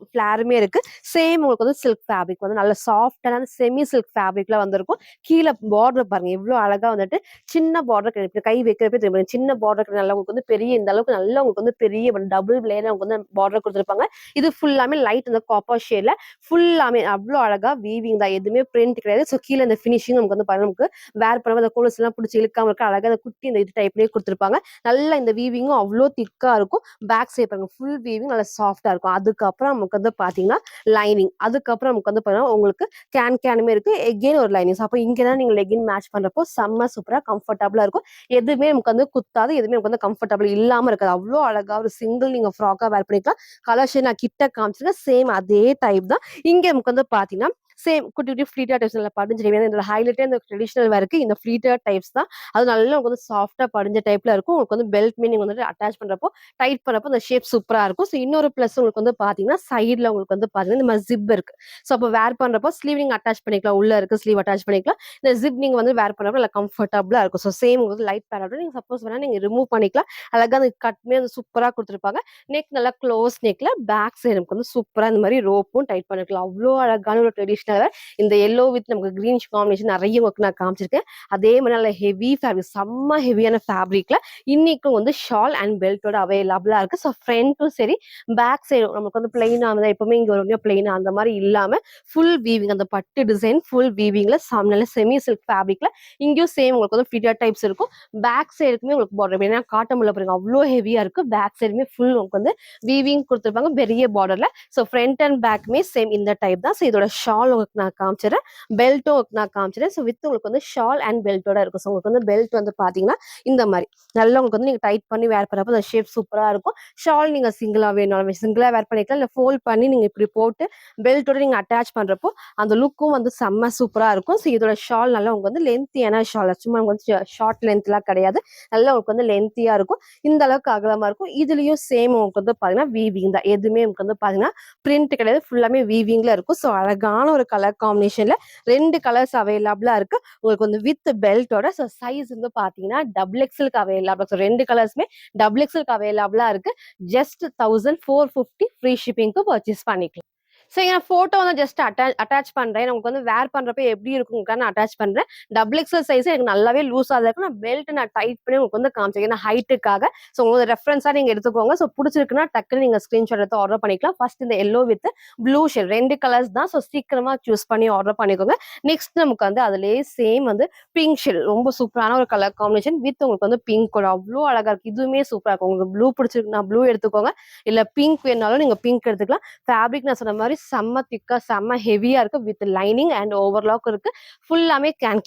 S1: ஃபிளாருமே இருக்கு. சேம் உங்களுக்கு வந்து சில்க் ஃபேப்ரிக் வந்து நல்ல சாஃப்டான செமி சில்க் ஃபேப்ரிக்ல வந்திருக்கும். கீழே பார்டர் பாருங்க எவ்வளவு அழகா வந்துட்டு சின்ன பார்டர் கிடையாது. கை வைக்கிறப்பே தெரியும் சின்ன பார்டர் நல்லா உங்களுக்கு வந்து பெரிய இந்த அளவுக்கு நல்லா உங்களுக்கு வந்து பெரிய டபுள் லேயர் உங்களுக்கு வந்து பார்டர் கொடுத்துருப்பாங்க. இது ஃபுல்லாமே லைட் அந்த காப்பர் ஷேட்ல ஃபுல்லாமே அவ்வளோ அழகா வீவிங் தான். எதுவுமே பிரிண்ட் கிடையாது. ஸோ கீழே இந்த ஃபினிஷிங் நமக்கு வந்து பாருங்க நமக்கு வேர் பண்ணும்போது அந்த கோல்ஸ் எல்லாம் பிடிச்சி இழுக்காம இருக்க அழகா அந்த குட்டி இந்த இது டைப்லேயே கொடுத்துருப்பாங்க. நல்லா இந்த வீவிங்கும் அவ்வளோ திக்கா இருக்கும். பேக் சைட் பாருங்க ஃபுல் வீவிங் நல்லா சாஃப்டா இருக்கும். அதுக்கப்புறம் நமக்கு வந்து பாத்தீங்கன்னா லைனிங். அதுக்கப்புறம் நமக்கு வந்து பாத்தீங்கன்னா உங்களுக்கு கேனுமே இருக்கு. எகெயின் ஒரு லைனிங். அப்போ இங்கதான் நீங்க லெகின் மேட்ச் பண்றப்போ செம்ம சூப்பரா கம்ஃபர்டபுளா இருக்கும். எதுவுமே நமக்கு வந்து குத்தாது, எதுவுமே நமக்கு வந்து கம்ஃபர்டபுள் இல்லாம இருக்காது. அவ்வளோ அழகா ஒரு சிங்கிள் நீங்க ஃப்ராக்கா வேர் பண்ணிக்கலாம். கலர் ஷேட் நான் கிட்ட காமிச்சிருக்கேன். சேம் அதே டைப் தான். இங்க நமக்கு வந்து பாத்தீங்கன்னா சேம் குட்டி குட்டி ஃப்ளீட்டா டைப்ஸ்ல படிஞ்சு இந்த ஹைலைட்டே இந்த ட்ரெடிஷனல் வேருக்கு இந்த ஃப்ளீட்டா டைப்ஸ் தான். அது நல்லா உங்களுக்கு வந்து சாஃப்டா படிஞ்ச டைப்ல இருக்கும். உங்களுக்கு வந்து பெல்ட் மீனிங் வந்து அட்டாச் பண்றப்போ டைட் பண்ணப்போ அந்த ஷேப் சூப்பரா இருக்கும். ஸோ இன்னொரு பிளஸ் உங்களுக்கு வந்து பாத்தீங்கன்னா சைட்ல உங்களுக்கு வந்து பாத்தீங்கன்னா இந்த மாதிரி ஜிப் இருக்கு. ஸோ அப்போ வேர் பண்றப்போ ஸ்லீவ் நீங்க அட்டாச் பண்ணிக்கலாம். உள்ள இருக்கு ஸ்லீவ் அட்டாச் பண்ணிக்கலாம். இந்த ஜிப் நீங்க வந்து வேர் பண்றப்போ நல்லா கம்ஃபர்டபுளா இருக்கும். ஸோ சேம் உங்களுக்கு லைட் பேனோட நீங்க சப்போஸ் வேணா நீங்க ரிமூவ் பண்ணிக்கலாம். அழகா அந்த கட்மே வந்து சூப்பரா கொடுத்துருப்பாங்க. நெக் நல்லா க்ளோஸ் நெக்ல பேக் சைடு நமக்கு வந்து சூப்பரா இந்த மாதிரி ரோப்பும் டைட் பண்ணிக்கலாம். அவ்வளோ அழகான ஒரு ட்ரெடிஷனல். இந்த எல்லோ வித் நமக்கு கிரீன் காம்பினேஷன் நிறைய உங்களுக்கு நான் காமிச்சிருக்கேன். அதே மாதிரி நல்ல ஹெவி ஃபேப்ரிக், செம்ம ஹெவியான ஃபேப்ரிக்ல இன்னைக்கும் வந்து ஷால் அண்ட் பெல்ட்டோட அவைலபிளா இருக்கு. ஸோ ஃப்ரண்ட்டும் சரி பேக் சைடும் நமக்கு வந்து பிளைனா வந்து எப்பவுமே இங்க ஒரு பிளைனா அந்த மாதிரி இல்லாம ஃபுல் வீவிங் அந்த பட்டு டிசைன் ஃபுல் வீவிங்ல நல்ல செமி சில்க் ஃபேப்ரிக்ல இங்கேயும் சேம் உங்களுக்கு வந்து ஃபிட்டர் டைப்ஸ் இருக்கும். பேக் சைடுக்குமே உங்களுக்கு பார்டர் ஏன்னா காட்டன் உள்ள பாருங்க அவ்வளோ ஹெவியா இருக்கு. பேக் சைடுமே ஃபுல் உங்களுக்கு வந்து வீவிங் கொடுத்துருப்பாங்க பெரிய பார்டர்ல. ஸோ ஃப்ரண்ட் அண்ட் பேக்குமே சேம் இந்த டைப் தான். ஸோ இதோட ஷால் உங்களுக்கு நான் காமிச்சிடறேன், பெல்ட்டும் நான் காமிச்சிடறேன். ஸோ வித் உங்களுக்கு வந்து ஷால் அண்ட் பெல்ட்டோட இருக்கும். ஸோ உங்களுக்கு வந்து பெல்ட் வந்து பாத்தீங்கன்னா இந்த மாதிரி நல்லா உங்களுக்கு வந்து நீங்க டைட் பண்ணி வேர் பண்ணப்போ அந்த ஷேப் சூப்பரா இருக்கும். ஷால் நீங்க சிங்கிளா வேணும் சிங்கிளா வேர் பண்ணிக்கலாம், இல்ல ஃபோல்ட் பண்ணி நீங்க இப்படி போட்டு பெல்ட்டோட நீங்க அட்டாச் பண்றப்போ அந்த லுக்கும் வந்து செம்ம சூப்பரா இருக்கும். ஸோ இதோட ஷால் நல்லா உங்களுக்கு வந்து லென்த்தியான ஷால், சும்மா வந்து ஷார்ட் லென்த்லாம் கிடையாது, நல்லா உங்களுக்கு வந்து லென்த்தியா இருக்கும். இந்த அளவுக்கு அகலமா இருக்கும். இதுலயும் சேம் உங்களுக்கு வந்து பாத்தீங்கன்னா வீவிங் தான். எதுவுமே உங்களுக்கு வந்து பாத்தீங்கன்னா பிரிண்ட் கிடையாது, ஃபுல்லாமே வீவிங்ல இருக்கும். ஸோ அழகான ஒரு கலர் காம்பினேஷன்ல 2 கலர்ஸ் அவைலபிளா இருக்கு உங்களுக்கு வந்து வித் பெல்ட்டோட. ஸோ சைஸ் வந்து பாத்தீங்கன்னா XXLக்கு அவைலபிளா. ஸோ 2 கலர்ஸ்மே XXLக்கு அவைலபிளா இருக்கு. ஜஸ்ட் 1450 ஃப்ரீ ஷிப்பிங்க்கு பர்ச்சேஸ் பண்ணிக்கலாம். ஸோ நான் ஃபோட்டோ வந்து ஜஸ்ட் அட்டாச் பண்றேன். நமக்கு வந்து வேர் பண்றப்ப எப்படி இருக்கும்க்கா நான் அட்டாச் பண்றேன். XXL சைஸ் எனக்கு நல்லாவே லூஸா தான் இருக்கும். நான் பெல்ட் நான் டைட் பண்ணி உங்களுக்கு வந்து காமிச்சிருக்கேன் ஏன்னா ஹைட்டுக்காக. ஸோ உங்களுக்கு ரெஃபரன்ஸா நீங்க எடுத்துக்கோங்க. ஸோ பிடிச்சிருக்குன்னா டக்குன்னு நீங்க ஸ்கிரீன்ஷாட் எடுத்து ஆர்டர் பண்ணிக்கலாம். ஃபர்ஸ்ட் இந்த yellow with blue shade 2 colours தான். ஸோ சீக்கிரமா சூஸ் பண்ணி ஆர்டர் பண்ணிக்கோங்க. நெக்ஸ்ட் நமக்கு வந்து அதுலயே சேம் வந்து பிங்க் ஷேட் ரொம்ப சூப்பரான ஒரு கலர் காம்பினேஷன் வித் உங்களுக்கு வந்து பிங்க் கூட அவ்வளோ அழகா இருக்கு. இதுவுமே சூப்பரா இருக்கும். உங்களுக்கு ப்ளூ பிடிச்சிருக்குன்னா ப்ளூ எடுத்துக்கோங்க, இல்ல பிங்க் வேணாலும் நீங்க பிங்க் எடுத்துக்கலாம். ஃபேப்ரிக் நான் சொன்ன மாதிரி செம்ம திக்கா செம்ம ஹெவியா இருக்கு வித் லைனிங் அண்ட் ஓவர்லாக் இருக்கு. ஃபுல்லாமே கேன்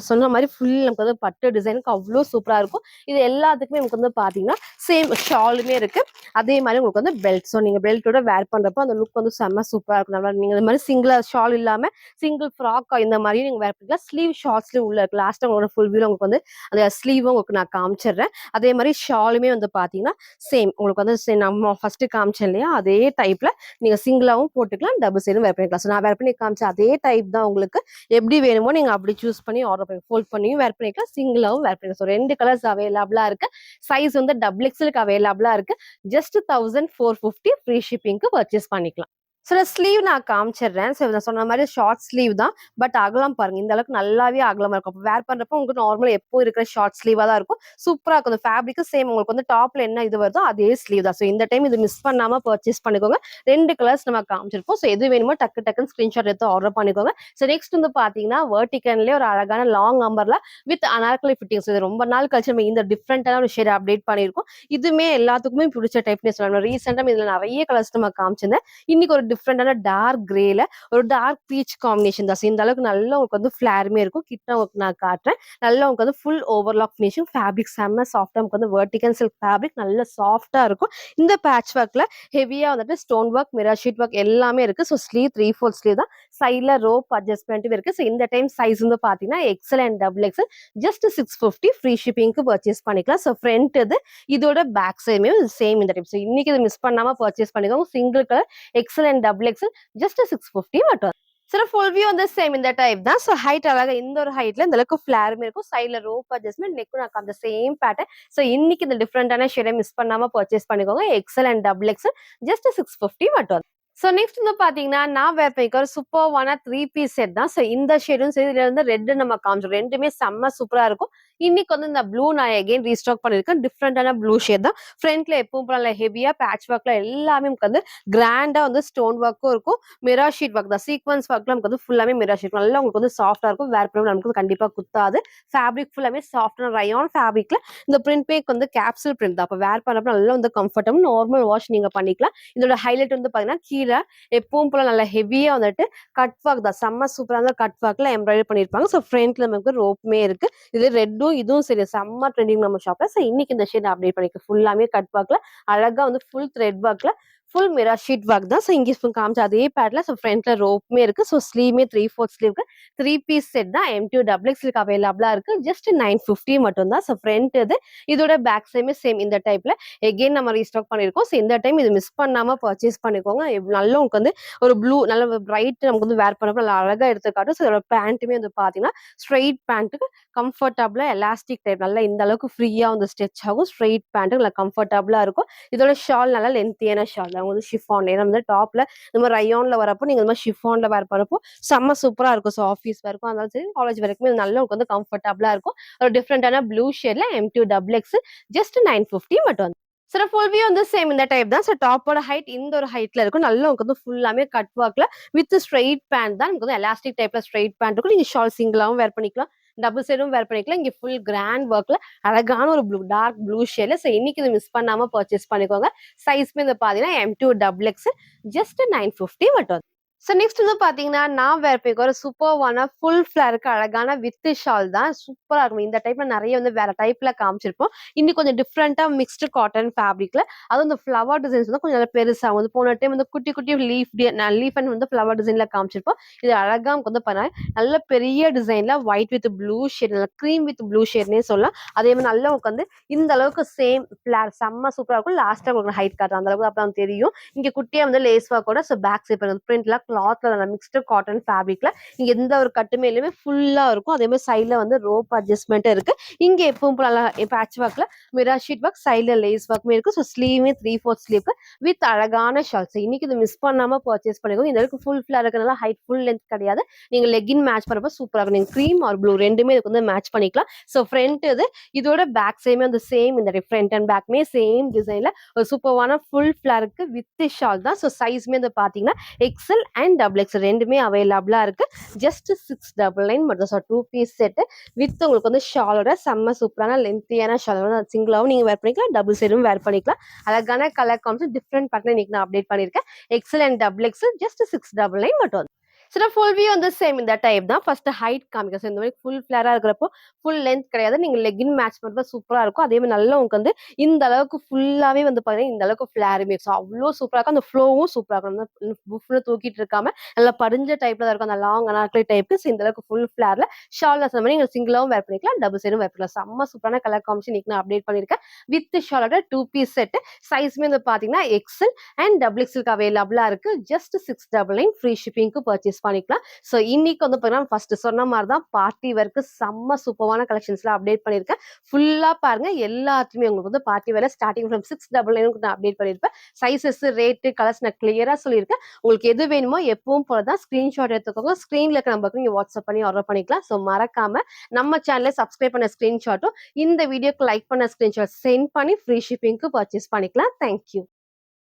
S1: சொன்ன மாதிரி ஃபுல் நமக்கு வந்து பட்டு டிசைனுக்கு அவ்வளோ சூப்பரா இருக்கும். இது எல்லாத்துக்குமே நமக்கு வந்து பாத்தீங்கன்னா சேம் ஷாலுமே இருக்கு. அதே மாதிரி உங்களுக்கு வந்து பெல்ட். ஸோ நீங்க பெல்ட்டோட வேர் பண்றப்போ அந்த லுக் வந்து செம்ம சூப்பரா இருக்கும். நல்லா நீங்க இந்த மாதிரி சிங்கிளா ஷால் இல்லாம சிங்கிள் ஃப்ராக் இந்த மாதிரி நீங்க வேர் பண்ணிக்கலாம். ஸ்லீவ் ஷார்ட் ஸ்லீவ் உள்ள இருக்கு. லாஸ்ட் உங்களோட ஃபுல் வியூ உங்களுக்கு வந்து அந்த ஸ்லீவும் உங்களுக்கு நான் காமிச்சிடுறேன். அதே மாதிரி ஷாலுமே வந்து பாத்தீங்கன்னா சேம் உங்களுக்கு வந்து நம்ம ஃபர்ஸ்ட் காமிச்சேன் இல்லையா, அதே டைப்ல நீங்க சிங்கிளாவும் போட்டுக்கலாம், டபுள் சைடும் வேர் பண்ணிக்கலாம். ஸோ நான் வேர் பண்ணி காமிச்ச அதே டைப் தான் உங்களுக்கு. எப்படி வேணுமோ நீங்க அப்படி சூஸ் பண்ணி ஆர்டர் பண்ணி ஃபோல்ட் பண்ணியும் வேர் பண்ணிக்கலாம், சிங்கிளாவும் வேர் பண்ணிக்கலாம். ஸோ 2 கலர்ஸ் அவைலபிளா இருக்கு. சைஸ் வந்து டபுள் எக்ஸ்எலுக்கு அவைலபிளா இருக்கு. ஜஸ்ட் 1450 ஃப்ரீ ஷிப்பிங்க்கு பர்ச்சேஸ் பண்ணிக்கலாம். ஸோ ஸ்லீவ் நான் காமிச்சிடுறேன். ஸோ நான் சொன்ன மாதிரி ஷார்ட் ஸ்லீவ் தான். பட் அகலம் பாருங்க, இந்த அளவுக்கு நல்லாவே அகலமா இருக்கும். அப்போ வேர் பண்றப்போ உங்களுக்கு நார்மலா எப்போ இருக்கிற ஷார்ட் ஸ்லீவா தான் இருக்கும். சூப்பரா இருக்கும். அந்த ஃபேப்ரிக் சேம் உங்களுக்கு வந்து டாப்ல என்ன இது வருதோ அதே ஸ்லீவ் தான். ஸோ இந்த டைம் இது மிஸ் பண்ணாம பர்ச்சேஸ் பண்ணிக்கோங்க. 2 கலர்ஸ் நம்ம காமிச்சிருப்போம். ஸோ எது வேணுமோ டக்கு டக்குன்னு ஸ்கிரீன்ஷாட் எடுத்து ஆர்டர் பண்ணிக்கோங்க. ஸோ நெக்ஸ்ட் வந்து பாத்தீங்கன்னா வெர்டிகன்லேயே ஒரு அழகான லாங் அம்பர்ல வித் அனார்கலி ஃபிட்டிங்ஸ். இது ரொம்ப நாள் கழிச்சு நம்ம இந்த டிஃப்ரெண்டான ஒரு ஷேட் அப்டேட் பண்ணியிருக்கோம். இதுமே எல்லாத்துக்குமே பிடிச்ச டைப்னே சொல்லலாம். ரீசெண்டா இதுல நிறைய கலர்ஸ் நம்ம காமிச்சிருந்தேன். இன்னைக்கு ஒரு டிஃப்ரெண்டான டார்க் கிரேல ஒரு டார்க் பீச் காம்பினேஷன் தான். இந்த அளவுக்கு நல்லா உங்களுக்கு வந்து ஃபிளாருமே இருக்கும். கிட்ட உங்களுக்கு நான் காட்டுறேன். நல்லா உங்களுக்கு வந்து ஃபுல் ஓவர்லாக் ஃபினிஷிங். ஃபேப்ரிக் செம்ம சாஃப்டா நமக்கு வந்து வெர்டிகல் சில்க் ஃபேப்ரிக் நல்ல சாஃப்டா இருக்கும். இந்த பேட்ச் ஒர்க்ல ஹெவியா வந்துட்டு stone work, mirror sheet work எல்லாமே இருக்கு. ஸோ ஸ்லீவ் 3/4 ஸ்லீவ் தான். சைட்ல ரோப் அட்ஜஸ்ட்மெண்ட்டும் இருக்கு. ஸோ இந்த டைம் சைஸ் வந்து பாத்தீங்கன்னா XL and double XL just 650 free ஷிப்பிங்க்கு பர்ச்சேஸ் பண்ணிக்கலாம். ஸோ ஃப்ரண்ட் இது இதோட பேக் சைடுமே சேம் இந்த டைப். ஸோ இன்னைக்கு இது மிஸ் பண்ணாம பர்ச்சேஸ் பண்ணிக்கோங்க. Single colour XL and double XL just 650 மட்டும். சில ஃபுல் வியூ வந்து சேம் இந்த டைப் தான். ஸோ ஹைட் அழகா இந்த ஒரு ஹைட்ல இந்த அளவுக்கு ஃபிளாருமே இருக்கும். சைட்ல ரோப் அட்ஜஸ்ட்மெண்ட், நெக்கும் நான் அந்த சேம் பேட்டர்ன். ஸோ இன்னைக்கு இந்த டிஃப்ரெண்டான ஷேடை மிஸ் பண்ணாம பர்ச்சேஸ் பண்ணிக்கோங்க. XL and double XL just 650 மட்டும். ஸோ நெக்ஸ்ட் வந்து பாத்தீங்கன்னா நான் வேர் பண்ணிக்கிற சூப்பர்வான 3 பீஸ் செட் தான். ஸோ இந்த ஷேடும் சரி, இதுல இருந்து ரெட் நம்ம காமிச்சோம். ரெண்டுமே செம்ம சூப்பரா இருக்கும். இன்னைக்கு வந்து இந்த ப்ளூ நான் எகைன் ரீஸ்டாக் பண்ணிருக்கேன். டிஃப்ரெண்டான ப்ளூ ஷேட் தான். ஃப்ரண்ட்ல எப்பவும் போல ஹெவியா பேட்ச் ஒர்க்ல எல்லாமே நமக்கு வந்து கிராண்டா வந்து ஸ்டோன் ஒர்க்கும் இருக்கும். மிரர் ஷீட் ஒர்க் தான். சீக்வன்ஸ் ஒர்க்ல நமக்கு வந்து ஃபுல்லாமே மிரர் ஷீட் நல்லா உங்களுக்கு வந்து சாஃப்டா இருக்கும். வேர் பண்ணி நமக்கு கண்டிப்பா குத்தாது. ஃபேப்ரிக் ஃபுல்லாமே சாஃப்டான ரயான் ஃபேப்ரிக்ல இந்த பிரிண்ட் பேக் வந்து கேப்சூல் பிரிண்ட் தான். அப்ப வேர் பண்ணப்ப நல்லா வந்து கம்ஃபர்டபுள். நார்மல் வாஷ் நீங்க பண்ணிக்கலாம். இதோட ஹைலைட் வந்து பாத்தீங்கன்னா கீழே எப்பவும் போல நல்லா ஹெவியா வந்துட்டு கட் ஒர்க் தான். செம்ம சூப்பரான கட் ஒர்க்ல எம்ப்ராய்டரி பண்ணிருப்பாங்க. ஸோ ஃப்ரண்ட்ல நமக்கு ரோப்புமே இருக்கு. இது ரெட்டும் இதுவும் சரி செம்ம ட்ரெண்டிங் நம்ம ஷாப்ல. ஸோ இன்னைக்கு இந்த ஷேட் அப்டேட் பண்ணிக்க ஃபுல்லாமே கட் ஒர்க்ல அழகா வந்து ஃபுல் த்ரெட் ஒர்க்ல ஃபுல் மிரர் ஷீட் ஒர்க் தான். ஸோ இங்கே காமிச்ச அதே பேட்ல ஸோ ஃப்ரண்ட்ல ரோப்புமே இருக்கு. ஸோ ஸ்லீவ்மே 3/4 ஸ்லீவ்க்கு 3 பீஸ் செட் தான். M2 டபுள் எக்ஸ்எல் அவைலபிளா இருக்கு. ஜஸ்ட் 950 மட்டும் தான். ஸோ ஃப்ரண்ட் இது இதோட பேக் சைடுமே சேம் இந்த டைப்ல எகைன் நம்ம ரீஸ்டாக் பண்ணிருக்கோம். ஸோ இந்த டைம் இது மிஸ் பண்ணாம பர்ச்சேஸ் பண்ணிக்கோங்க. நல்ல உங்களுக்கு வந்து ஒரு ப்ளூ நல்ல பிரைட் நமக்கு வந்து வேர் பண்ணப்ப நல்லா அழகா எடுத்து காட்டும். ஸோ இதோட பேண்ட்டுமே வந்து பாத்தீங்கன்னா ஸ்ட்ரெயிட் பேண்ட்டுக்கு கம்ஃபர்டபுளா எலாஸ்டிக் டைப் நல்லா இந்த அளவுக்கு ஃப்ரீயா வந்து ஸ்ட்ரெச் ஆகும். ஸ்ட்ரெயிட் பேண்ட் நல்லா கம்ஃபர்டபுளா இருக்கும். இதோட ஷால் நல்லா லென்த்தியான ஷால் அவங்க வந்து ஷிஃபான். ஏன்னா வந்து டாப்ல இந்த மாதிரி ரயான்ல வரப்போ நீங்க இந்த மாதிரி ஷிஃபான்ல வேர் பண்ணப்போ செம்ம சூப்பரா இருக்கும். ஸோ ஆஃபீஸ் வரைக்கும் இருந்தாலும் சரி, காலேஜ் வரைக்கும் இது நல்லா உங்களுக்கு வந்து கம்ஃபர்டபுளா இருக்கும். ஒரு டிஃப்ரெண்டான ப்ளூ ஷேட்ல M2 டபுள் எக்ஸ் ஜஸ்ட் 950 மட்டும். சில ஃபுல் வியூ வந்து சேம் இந்த டைப் தான். ஸோ டாப்போட ஹைட் இந்த ஒரு ஹைட்ல இருக்கும். நல்லா உங்களுக்கு வந்து ஃபுல்லாமே கட் ஒர்க்ல வித் ஸ்ட்ரெயிட் பேண்ட் தான். உங்களுக்கு வந்து எலாஸ்டிக் டைப்ல ஸ்ட்ரெயிட் பேண்ட் இருக்கும். நீங்க ஷால் சிங்கிளாவும் வேர் பண்ணிக்கலாம், டபுள் சைடும் வேர் பண்ணிக்கலாம். இங்க ஃபுல் கிராண்ட் ஒர்க்ல அழகான ஒரு ப்ளூ டார்க் ப்ளூ ஷேட்ல. ஸோ இன்னைக்கு இது மிஸ் பண்ணாம பர்ச்சேஸ் பண்ணிக்கோங்க. சைஸ்மே இந்த பாத்தீங்கன்னா M2 டபுள் எக்ஸ் ஜஸ்ட் 950 மட்டும். ஸோ நெக்ஸ்ட் வந்து பாத்தீங்கன்னா நான் வேர் பண்ணிக்க ஒரு சூப்பர்வான ஃபுல் ஃபிளருக்கு அழகான வித் ஷால் தான். சூப்பரா இருக்கும். இந்த டைப்ல நிறைய வந்து வேற டைப்ல காமிச்சிருப்போம். இன்னும் கொஞ்சம் டிஃப்ரெண்டா மிக்ஸ்டு காட்டன் ஃபேப்ரிக்ல அதுவும் இந்த ஃபிளவர் டிசைன்ஸ் வந்து கொஞ்சம் நல்லா பெருசா வந்து போன டைம் வந்து குட்டி குட்டி லீஃப் அண்ட் வந்து ஃபிளவர் டிசைன்ல காமிச்சிருப்போம். இது அழகா வந்து பண்ண நல்ல பெரிய டிசைன்ல ஒயிட் வித் ப்ளூ ஷேட், நல்லா கிரீம் வித் ப்ளூ ஷேட்னே சொல்லலாம். அதே மாதிரி நல்லா உங்களுக்கு வந்து இந்த அளவுக்கு சேம் ஃபிளார் செம்ம சூப்பரா இருக்கும். லாஸ்டா உங்களுக்கு ஹைட் காட்டுறேன் அந்த அளவுக்கு அப்பதான் தெரியும். இங்க குட்டியா வந்து லேஸ் ஒர்க் கூட பேக் சைட் பிரிண்ட்ல கிளாத்ல மிக்ஸ்டு காட்டன் ஃபேப்ரிக்ல இங்க எந்த ஒரு கட்டுமே இல்லையுமே ஃபுல்லா இருக்கும். அதே மாதிரி சைட்ல வந்து ரோப் அட்ஜஸ்ட்மெண்ட் இருக்கு. இங்க எப்பவும் போல பேட்ச் ஒர்க்ல மிரர் ஷீட் ஒர்க், சைட்ல லேஸ் ஒர்க்குமே இருக்கு. ஸோ ஸ்லீவ்மே 3/4 ஸ்லீவ்க்கு வித் அழகான ஷால்ஸ். இன்னைக்கு இது மிஸ் பண்ணாம பர்ச்சேஸ் பண்ணிக்கோங்க. இந்த அளவுக்கு ஃபுல் ஃபிளா இருக்கிறதுனால ஹைட் ஃபுல் லென்த் கிடையாது. நீங்க லெகின் மேட்ச் பண்ணப்ப சூப்பரா இருக்கும். நீங்க கிரீம் ஆர் ப்ளூ ரெண்டுமே இதுக்கு வந்து மேட்ச் பண்ணிக்கலாம். ஸோ ஃப்ரண்ட் இது இதோட பேக் சைடுமே வந்து சேம் இந்த ஃப்ரண்ட் அண்ட் பேக்மே சேம் டிசைன்ல ஒரு சூப்பர்வான ஃபுல் ஃபிளருக்கு வித் ஷால் தான். ஸோ சைஸ்மே வந்து பாத்தீங்கன்னா எக்ஸ்எல் அண்ட் டபுள் எக்ஸல் ரெண்டுமே அவைலபிளா இருக்கு. ஜஸ்ட் 699 மட்டும். ஸோ 2 பீஸ் செட் வித் உங்களுக்கு வந்து ஷாலோட செம்ம சூப்பரான லென்த்தியான ஷால் வந்து சிங்கிளாவும் நீங்க வேர் பண்ணிக்கலாம், டபுள் சைடும் வேர் பண்ணிக்கலாம். அழகான கலர் காம்ஸ் டிஃப்ரெண்ட் பேட்டர்ன் இன்னைக்கு நான் அப்டேட் பண்ணிருக்கேன். XL and double XL just 699 மட்டும். சோ ஃபுல் வியூ வந்து சேம் இந்த டைப் தான். ஃபர்ஸ்ட் ஹைட் காமிக்கிறேன். இந்த மாதிரி ஃபுல் ஃபிளேரா இருக்கிறப்போ ஃபுல் லென்த் கிடையாது. நீங்க லெகின் மேட்ச் பண்ணுறது சூப்பரா இருக்கும். அதே மாதிரி நல்லா உங்களுக்கு வந்து இந்த அளவுக்கு ஃபுல்லாவே வந்து பாத்தீங்கன்னா இந்த அளவுக்கு ஃபிளேருமே ஸோ அவ்வளோ சூப்பரா இருக்கும். அந்த ஃப்ளோவும் சூப்பரா இருக்கும். புஃப்னு தூக்கிட்டு இருக்காம நல்லா படிஞ்ச டைப்ல தான் இருக்கும். அந்த லாங் அனார்கலி டைப்பு. ஸோ இந்த அளவுக்கு ஃபுல் ஃபிளேர்ல ஷால் சொன்ன மாதிரி நீங்க சிங்கிளாவும் வேர் பண்ணிக்கலாம், டபுள் சைடும் வேர் பண்ணிக்கலாம். செம்ம சூப்பரான கலர் காம்பினேஷன் இன்னைக்கு நான் அப்டேட் பண்ணிருக்கேன். வித் ஷாலோட 2 பீஸ் செட். சைஸ்மே வந்து பாத்தீங்கன்னா எக்ஸல் அண்ட் டபுள் எக்ஸலுக்கு அவைலபிளா இருக்கு. ஜஸ்ட் 699 ஃப்ரீ ஷிப்பிங்க்கு பர்ச்சேஸ் பண்ணிக்கலாம். ஸோ இன்னைக்கு வந்து பாத்தீங்கன்னா ஃபர்ஸ்ட் சொன்ன மாதிரி தான் பார்ட்டி வேர்க்கு செம்ம சூப்பரான கலெக்ஷன்ஸ்லாம் அப்டேட் பண்ணியிருக்கேன். ஃபுல்லா பாருங்க. எல்லாத்துலயுமே உங்களுக்கு வந்து பார்ட்டி வேர் ஸ்டார்டிங் ஃப்ரம் 699 நான் அப்டேட் பண்ணியிருப்பேன். சைசஸ், ரேட்டு, கலர்ஸ் நான் கிளியரா சொல்லியிருக்கேன். உங்களுக்கு எது வேணுமோ எப்பவும் போல தான் ஸ்கிரீன்ஷாட் எடுத்துக்கோங்க. ஸ்கிரீன்ல இருக்க நம்பருக்கு நீங்க வாட்ஸ்அப் பண்ணி ஆர்டர் பண்ணிக்கலாம். ஸோ மறக்காம நம்ம சேனலை சப்ஸ்கிரைப் பண்ண ஸ்கிரீன்ஷாட்டும் இந்த வீடியோக்கு லைக் பண்ண ஸ்கிரீன்ஷாட் சென்ட் பண்ணி ஃப்ரீ ஷிப்பிங்க்கு பர்ச்சேஸ் பண்ணிக்கலாம். தேங்க்யூ.